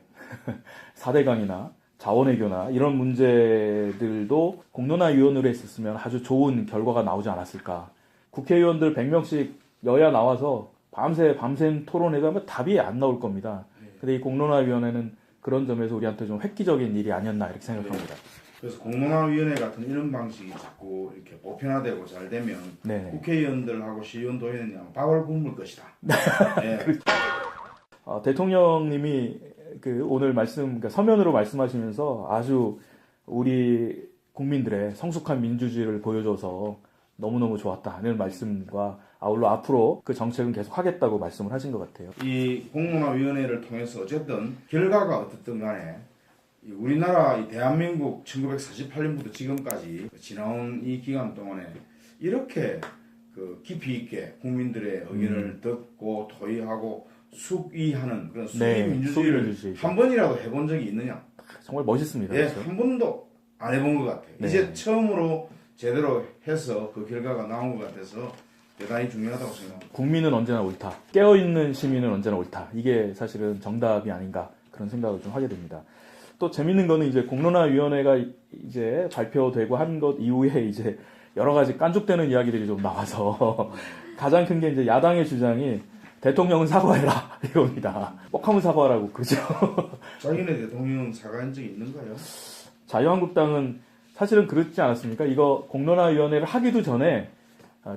4대강이나 자원외교나 이런 문제들도 공론화위원회로 했었으면 아주 좋은 결과가 나오지 않았을까. 국회의원들 100명씩 여야 나와서 밤샘 토론회도 하면 답이 안 나올 겁니다. 근데 이 공론화위원회는 그런 점에서 우리한테 좀 획기적인 일이 아니었나 이렇게 생각합니다. 그래서 공론화위원회 같은 이런 방식이 자꾸 이렇게 보편화되고 잘 되면 네. 국회의원들하고 시의원 도의원이 밥을 굶을 것이다. 네. 대통령님이 오늘 그러니까 서면으로 말씀하시면서 아주 우리 국민들의 성숙한 민주주의를 보여줘서 너무너무 좋았다는 말씀과 아울러 앞으로 그 정책은 계속 하겠다고 말씀을 하신 것 같아요. 이 공론화위원회를 통해서 어쨌든 결과가 어떻든 간에 우리나라 이 대한민국 1948년부터 지금까지 지나온 이 기간 동안에 이렇게 깊이 있게 국민들의 의견을 듣고 토의하고 숙의하는 그런 수기 네, 민주주의를 수기 한 번이라도 해본 적이 있느냐? 정말 멋있습니다. 예, 그렇죠? 한 번도 안 해본 것 같아요. 네. 이제 처음으로 제대로 해서 그 결과가 나온 것 같아서 대단히 중요하다고 생각합니다. 국민은 언제나 옳다. 깨어있는 시민은 언제나 옳다. 이게 사실은 정답이 아닌가 그런 생각을 좀 하게 됩니다. 또 재밌는 거는 이제 공론화위원회가 이제 발표되고 한 것 이후에 이제 여러 가지 깐죽대는 이야기들이 좀 나와서 가장 큰 게 이제 야당의 주장이 대통령은 사과해라 이겁니다. 뻑하면 사과하라고 그러죠. 자기네 대통령은 사과한 적이 있는가요? 자유한국당은 사실은 그렇지 않았습니까? 이거 공론화위원회를 하기도 전에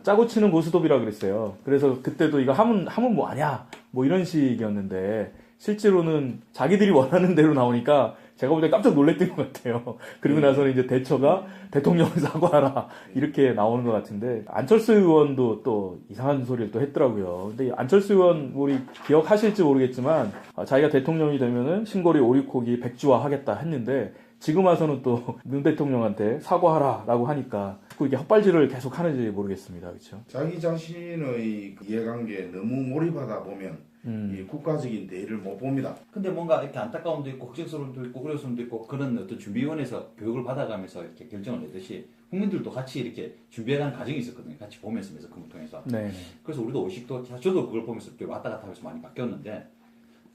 짜고 치는 고스톱이라 그랬어요. 그래서 그때도 이거 하면 뭐 아냐 뭐 이런 식이었는데 실제로는 자기들이 원하는 대로 나오니까 제가 볼 때 깜짝 놀랐던 것 같아요. 그리고 나서는 이제 대처가 대통령은 사과하라 이렇게 나오는 것 같은데 안철수 의원도 또 이상한 소리를 또 했더라고요. 근데 안철수 의원 우리 기억하실지 모르겠지만 자기가 대통령이 되면은 신고리 오리고기 백지화하겠다 했는데 지금 와서는 또 문 대통령한테 사과하라라고 하니까 이게 헛발질을 계속 하는지 모르겠습니다. 그렇죠? 자기 자신의 그 이해관계에 너무 몰입하다 보면 이 국가적인 대의를 못 봅니다. 근데 뭔가 이렇게 안타까움도 있고 걱정스러움도 있고 그리움도 있고 그런 어떤 준비위원회에서 교육을 받아가면서 이렇게 결정을 내듯이 국민들도 같이 이렇게 준비해가는 과정이 있었거든요. 같이 보면서 매스컴을 통해서. 네. 그래서 우리도 의식도 저도 그걸 보면서 이렇게 왔다 갔다 하면서 많이 바뀌었는데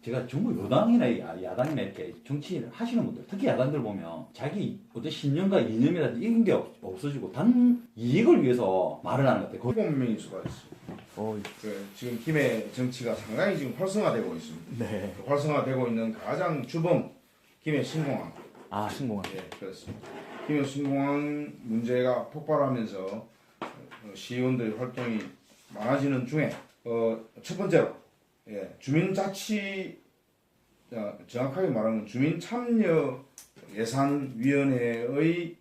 제가 정말 여당이나 야당이나 이렇게 정치를 하시는 분들 특히 야당들 보면 자기 어떤 신념과 이념이라든지 이런 게 없어지고 단 이익을 위해서 말을 하는 것 같아요. 7명이 수고했어요. 지금 김해 정치가 상당히 지금 활성화되고 있습니다. 네. 활성화되고 있는 가장 주범 김해 신공항. 아, 신공항. 예, 그렇습니다. 김해 신공항 문제가 폭발하면서 시의원들의 활동이 많아지는 중에 첫 번째로 주민자치 정확하게 말하면 주민참여예산위원회의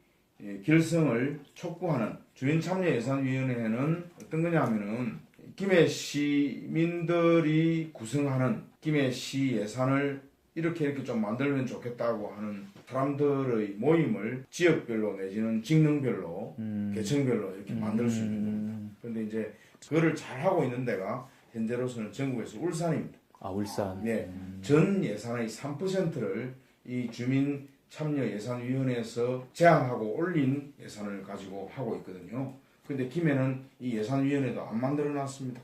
결성을 촉구하는 주민참여예산위원회는 어떤 거냐 하면은 김해 시민들이 구성하는 김해시 예산을 이렇게 좀 만들면 좋겠다고 하는 사람들의 모임을 지역별로 내지는 직능별로 계층별로 이렇게 만들 수 있는 그런데 이제 그거를 잘하고 있는 데가 현재로서는 전국에서 울산입니다. 아, 울산. 네, 전 예산의 3%를 이 주민 참여 예산위원회에서 제안하고 올린 예산을 가지고 하고 있거든요. 근데 김해는 이 예산위원회도 안 만들어놨습니다.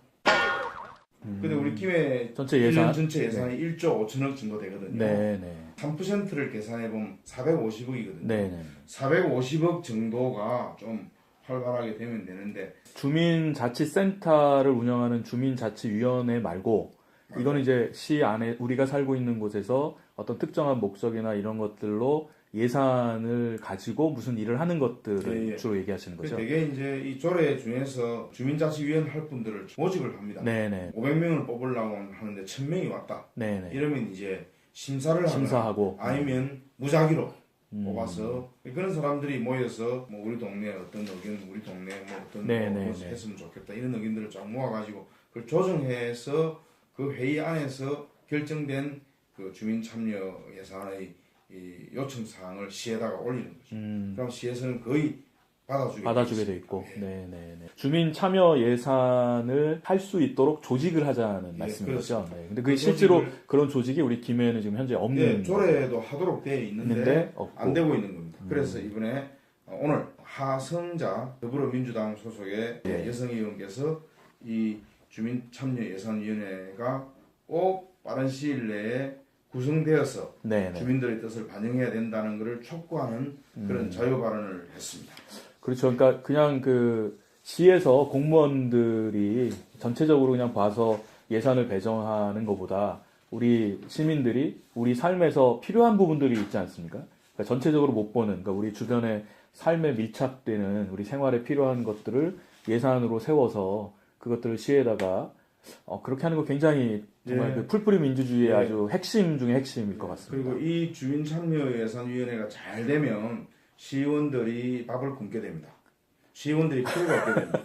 근데 우리 김해 전체 예산 1년 전체 예산이 1조 5천억 정도 되거든요. 네. 3%를 계산해보면 450억이거든요. 네. 450억 정도가 좀 활발하게 되면 되는데 주민자치센터를 운영하는 주민자치위원회 말고 이거는 이제 시 안에 우리가 살고 있는 곳에서 어떤 특정한 목적이나 이런 것들로 예산을 가지고 무슨 일을 하는 것들을 주로 얘기하시는 거죠? 되게 이제 이 조례 중에서 주민자치위원 할 분들을 모집을 합니다. 네네. 500명을 뽑으려고 하는데 1000명이 왔다. 네네. 이러면 이제 심사를 심사하고 아니면 무작위로 뽑아서 그런 사람들이 모여서 뭐 우리 동네 어떤 의견, 우리 동네 뭐 어떤 거 했으면 좋겠다 이런 의견들을 쫙 모아가지고 그걸 조정해서 그 회의 안에서 결정된 그 주민 참여 예산의 이 요청 사항을 시에다가 올리는 거죠. 그럼 시에서는 거의 받아주게 돼 있고. 네네네. 주민 참여 예산을 할 수 있도록 조직을 하자는 말씀인 거죠. 네. 근데 그게 실제로 그런 조직이 우리 김해에는 지금 현재 없는. 예, 조례도 하도록 되어 있는데 없고. 안 되고 있는 겁니다. 그래서 이번에 오늘 하성자 더불어민주당 소속의 여성 의원께서 이 주민참여예산위원회가 꼭 빠른 시일 내에 구성되어서 네네. 주민들의 뜻을 반영해야 된다는 것을 촉구하는 그런 자유 발언을 했습니다. 그렇죠. 그러니까 그냥 그 시에서 공무원들이 전체적으로 그냥 봐서 예산을 배정하는 것보다 우리 시민들이 우리 삶에서 필요한 부분들이 있지 않습니까? 그러니까 전체적으로 못 보는, 그러니까 우리 주변의 삶에 밀착되는 우리 생활에 필요한 것들을 예산으로 세워서 그것들을 시에다가 그렇게 하는 거 굉장히 정말 그 풀뿌리 민주주의의 아주 핵심 중에 핵심일 것 같습니다. 그리고 이 주민참여예산위원회가 잘 되면 시의원들이 밥을 굶게 됩니다. 시의원들이 필요가 없게 됩니다.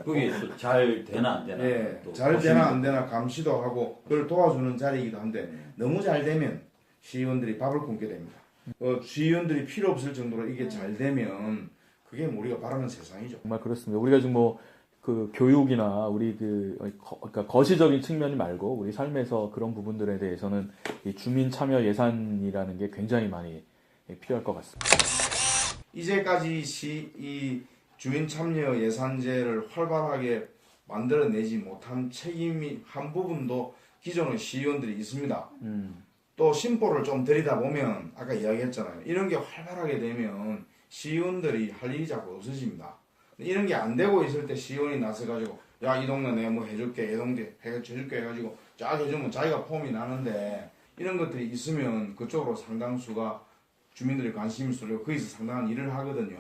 그게 또 잘 되나 안 되나. 예, 또 잘 보시면- 되나 안 되나 감시도 하고 그걸 도와주는 자리이기도 한데 너무 잘 되면 시의원들이 밥을 굶게 됩니다. 시의원들이 필요 없을 정도로 이게 잘 되면 그게 우리가 바라는 세상이죠. 정말 그렇습니다. 우리가 지금 뭐 그 교육이나 우리 그러니까 거시적인 측면이 말고 우리 삶에서 그런 부분들에 대해서는 이 주민 참여 예산이라는 게 굉장히 많이 필요할 것 같습니다. 이제까지 이 주민 참여 예산제를 활발하게 만들어내지 못한 책임이 한 부분도 기존의 시의원들이 있습니다. 또 심보를 좀 들이다 보면 아까 이야기했잖아요. 이런 게 활발하게 되면 시의원들이 할 일이 자꾸 없어집니다. 이런 게 안 되고 있을 때 시의원이 나서가지고 야 이 동네 내가 뭐 해줄게 예동대 해줄게 해가지고 쫙 해주면 자기가 폼이 나는데 이런 것들이 있으면 그쪽으로 상당수가 주민들의 관심이 쏠리고 거기서 상당한 일을 하거든요.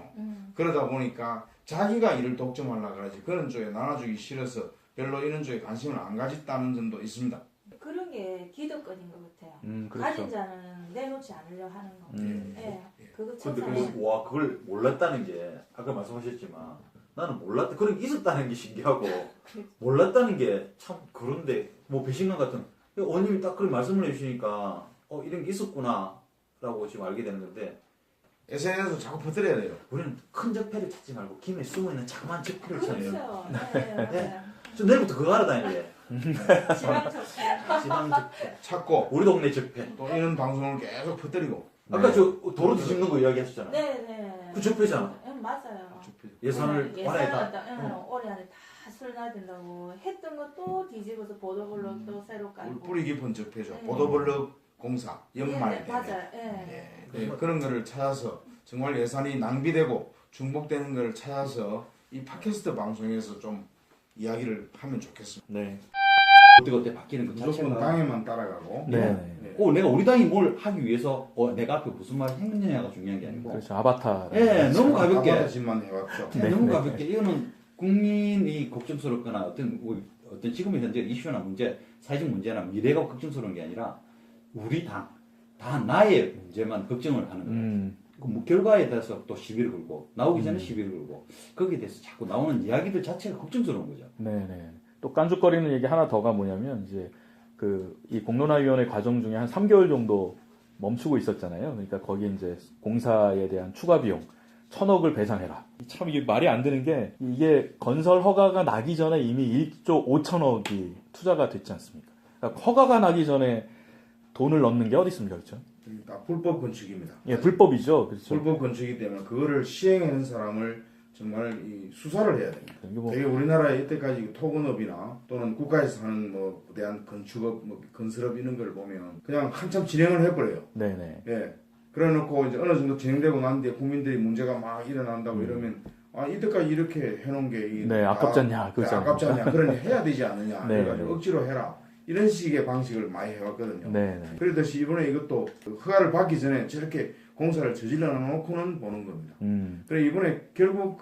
그러다 보니까 자기가 일을 독점하려고 그러지 그런 쪽에 나눠주기 싫어서 별로 이런 쪽에 관심을 안 가졌다는 점도 있습니다. 그런 게 기득권인 것 같아요. 그렇죠. 가진 자는 내놓지 않으려 하는 거. 예, 그거 근데 천사예요. 그걸 몰랐다는 게 아까 말씀하셨지만 나는 몰랐다. 그런 게 있었다는 게 신기하고 몰랐다는 게 참 그런데 뭐 배신감 같은 어머님이 딱 그런 말씀을 해주시니까 이런 게 있었구나라고 지금 알게 되는 건데 SNS에서 자꾸 퍼뜨려야 돼요. 우리는 큰 적폐를 찾지 말고 김에 숨어있는 자그마한 적폐를 찾아요. 그렇죠. 네. 저 내일부터 그거 알아다니래. 지방 적폐. 지방 적폐. 찾고 우리 동네 적폐. 또 이런 방송을 계속 퍼뜨리고 아까 저 도로 뒤집는 거 이야기하셨잖아. 네. 그 적폐잖아. 맞아요. 예산을 올해 다. 올해 안에 다 술나든다고 했던 것도 뒤집어서 보도블록 또 새로 깔고. 뿌리 깊은 적폐죠. 보도블럭 공사 연말 때문에 맞아요. 예. 그런 거를 찾아서 정말 예산이 낭비되고 중복되는 거를 찾아서 이 팟캐스트 방송에서 좀 이야기를 하면 좋겠습니다. 네. 그때 바뀌는 것 무조건 자체가. 당에만 따라가고 네. 내가 우리 당이 뭘 하기 위해서 내가 앞에 무슨 말을 했느냐가 중요한 게 아니고. 그렇죠. 아바타. 예, 너무 가볍게. 아바타짓만 해왔죠. 너무 가볍게. 이거는 국민이 걱정스럽거나 어떤 지금의 현재 이슈나 문제, 사회적 문제나 미래가 걱정스러운 게 아니라 우리 당, 다 나의 문제만 걱정을 하는 거예요. 그 결과에 대해서 또 시비를 걸고 나오기 전에 시비를 걸고 거기에 대해서 자꾸 나오는 이야기들 자체가 걱정스러운 거죠. 네네. 또 깐죽거리는 얘기 하나 더가 뭐냐면 이제 이 공론화위원회 과정 중에 한 3개월 정도 멈추고 있었잖아요. 그러니까 거기에 이제 공사에 대한 추가 비용 1,000억을 배상해라. 참 이게 말이 안 되는 게 이게 건설 허가가 나기 전에 이미 1조 5천억이 투자가 됐지 않습니까? 그러니까 허가가 나기 전에 돈을 넣는 게 어디 있습니까, 그렇죠? 다 불법 건축입니다. 예, 불법이죠, 그렇죠. 불법 건축이기 때문에 그거를 시행하는 사람을 정말 수사를 해야 됩니다. 이게 뭐 되게 우리나라에 이때까지 토건업이나 또는 국가에서 하는 뭐 대한 건축업, 뭐 건설업 이런 걸 보면 그냥 한참 진행을 해버려요. 네네. 예. 그래놓고 이제 어느 정도 진행되고 난 뒤에 국민들이 문제가 막 일어난다고 이러면 이때까지 이렇게 해놓은 게 네, 아깝지 않냐, 그렇죠. 아깝지 않냐, 그러니 해야 되지 않느냐, 네, 그래가지고 네. 억지로 해라 이런 식의 방식을 많이 해왔거든요. 네네. 그러듯이 이번에 이것도 허가를 받기 전에 저렇게 공사를 저질러 놓고는 보는 겁니다. 그래 이번에 결국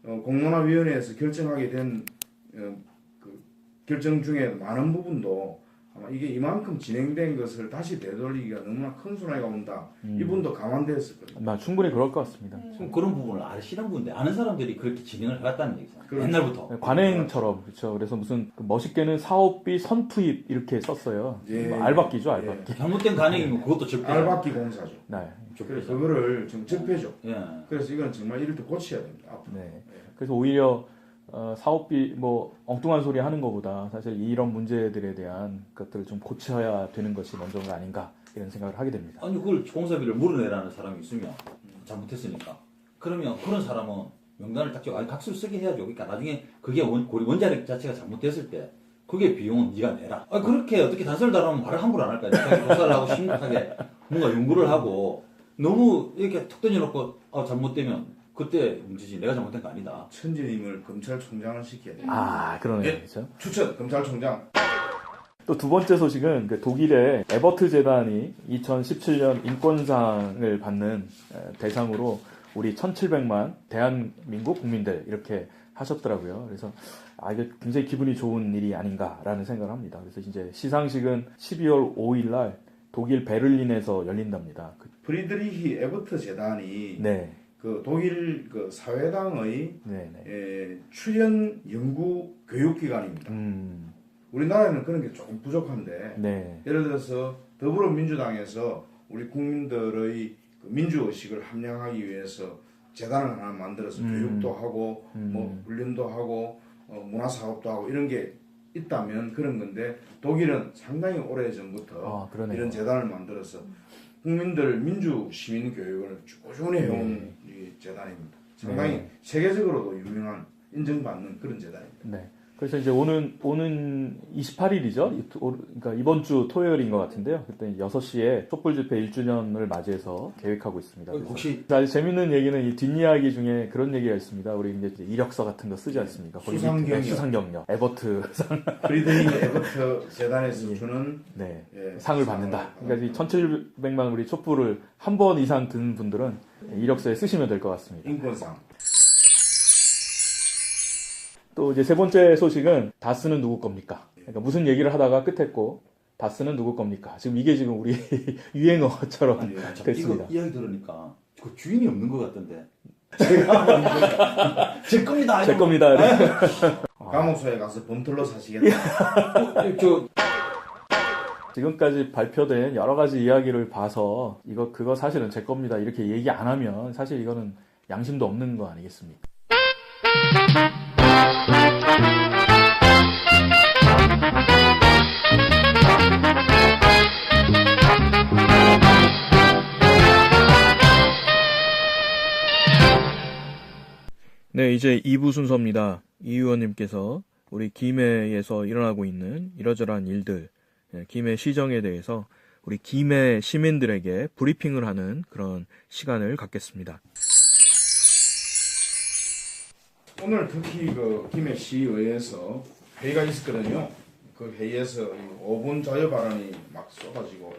공론화위원회에서 결정하게 된 그 결정 중에 많은 부분도 아마 이게 이만큼 진행된 것을 다시 되돌리기가 너무나 큰 순환이가 온다. 이분도 감안되었었거든요. 충분히 그럴 것 같습니다. 좀 그런 부분을 아시는 분들, 아는 사람들이 그렇게 진행을 해왔다는 얘기죠. 그렇죠. 옛날부터. 관행처럼 그렇죠. 그래서 무슨 멋있게는 사업비 선투입 이렇게 썼어요. 예. 뭐 알박기죠, 알박기. 잘못된 간행이면 그것도 적폐. 알박기 공사죠. 네. 그래서 그거를 좀 적폐죠. 예. 그래서 이건 정말 이럴 때 고쳐야 됩니다. 앞으로. 네. 그래서 오히려 사업비 뭐 엉뚱한 소리 하는 것보다 사실 이런 문제들에 대한 것들을 좀 고쳐야 되는 것이 먼저가 아닌가 이런 생각을 하게 됩니다. 아니 그걸 공사비를 물어내라는 사람이 있으면 잘못했으니까 그러면 그런 사람은 명단을 딱 적어 아니 각서를 쓰게 해야죠. 그러니까 나중에 그게 원자력 자체가 잘못됐을 때 그게 비용은 네가 내라. 아 그렇게 어떻게 단서를 달아면 말을 함부로 안 할까요? 조사를 하고 심각하게 뭔가 연구를 하고 너무 이렇게 툭 던져놓고 잘못되면 그때 문제지 내가 잘못된 거 아니다. 천지님을 검찰총장을 시켜야 돼요. 그러네요. 예. 그렇죠. 추천 검찰총장. 또 두 번째 소식은 그 독일의 에버트 재단이 2017년 인권상을 받는 대상으로 우리 1,700만 대한민국 국민들 이렇게 하셨더라고요. 그래서 이게 굉장히 기분이 좋은 일이 아닌가라는 생각을 합니다. 그래서 이제 시상식은 12월 5일 날 독일 베를린에서 열린답니다. 프리드리히 에버트 재단이 네. 그 독일 그 사회당의 네. 출연 연구 교육기관입니다. 우리나라에는 그런 게 조금 부족한데 네. 예를 들어서 더불어민주당에서 우리 국민들의 그 민주의식을 함양하기 위해서 재단을 하나 만들어서 교육도 하고 뭐 훈련도 하고 문화사업도 하고 이런 게 있다면 그런 건데 독일은 상당히 오래전부터 이런 재단을 만들어서 국민들 민주 시민 교육을 꾸준히 해온 이 재단입니다. 상당히 세계적으로도 유명한 인정받는 그런 재단입니다. 네. 그래서 이제 오는 28일이죠. 그러니까 이번 주 토요일인 것 같은데요. 그때 6시에 촛불 집회 1주년을 맞이해서 계획하고 있습니다. 혹시 아주 재밌는 얘기는 이 뒷이야기 중에 그런 얘기가 있습니다. 우리 이제 이력서 같은 거 쓰지 않습니까? 수상경력, 에버트상. 프리드리히 에버트 재단에서 주는 상을 받는다. 그러니까 이 1,700만 우리 촛불을 한 번 이상 든 분들은 이력서에 쓰시면 될 것 같습니다. 인권상. 또 이제 세 번째 소식은 다스는 누구 겁니까? 그러니까 무슨 얘기를 하다가 끝했고 다스는 누구 겁니까? 지금 이게 지금 우리 유행어처럼 됐습니다. 이거 이야기 들으니까 그 주인이 없는 것 같던데. 제가 제 겁니다. 제 겁니다. 감옥소에 가서 범틀로 사시겠다. 지금까지 발표된 여러 가지 이야기를 봐서 그거 사실은 제 겁니다. 이렇게 얘기 안 하면 사실 이거는 양심도 없는 거 아니겠습니까? 네, 이제 2부 순서입니다. 이 의원님께서 우리 김해에서 일어나고 있는 이러저러한 일들, 김해 시정에 대해서 우리 김해 시민들에게 브리핑을 하는 그런 시간을 갖겠습니다. 오늘 특히 그 김해시의회에서 회의가 있었거든요. 그 회의에서 5분 자유 발언이 막 쏟아지고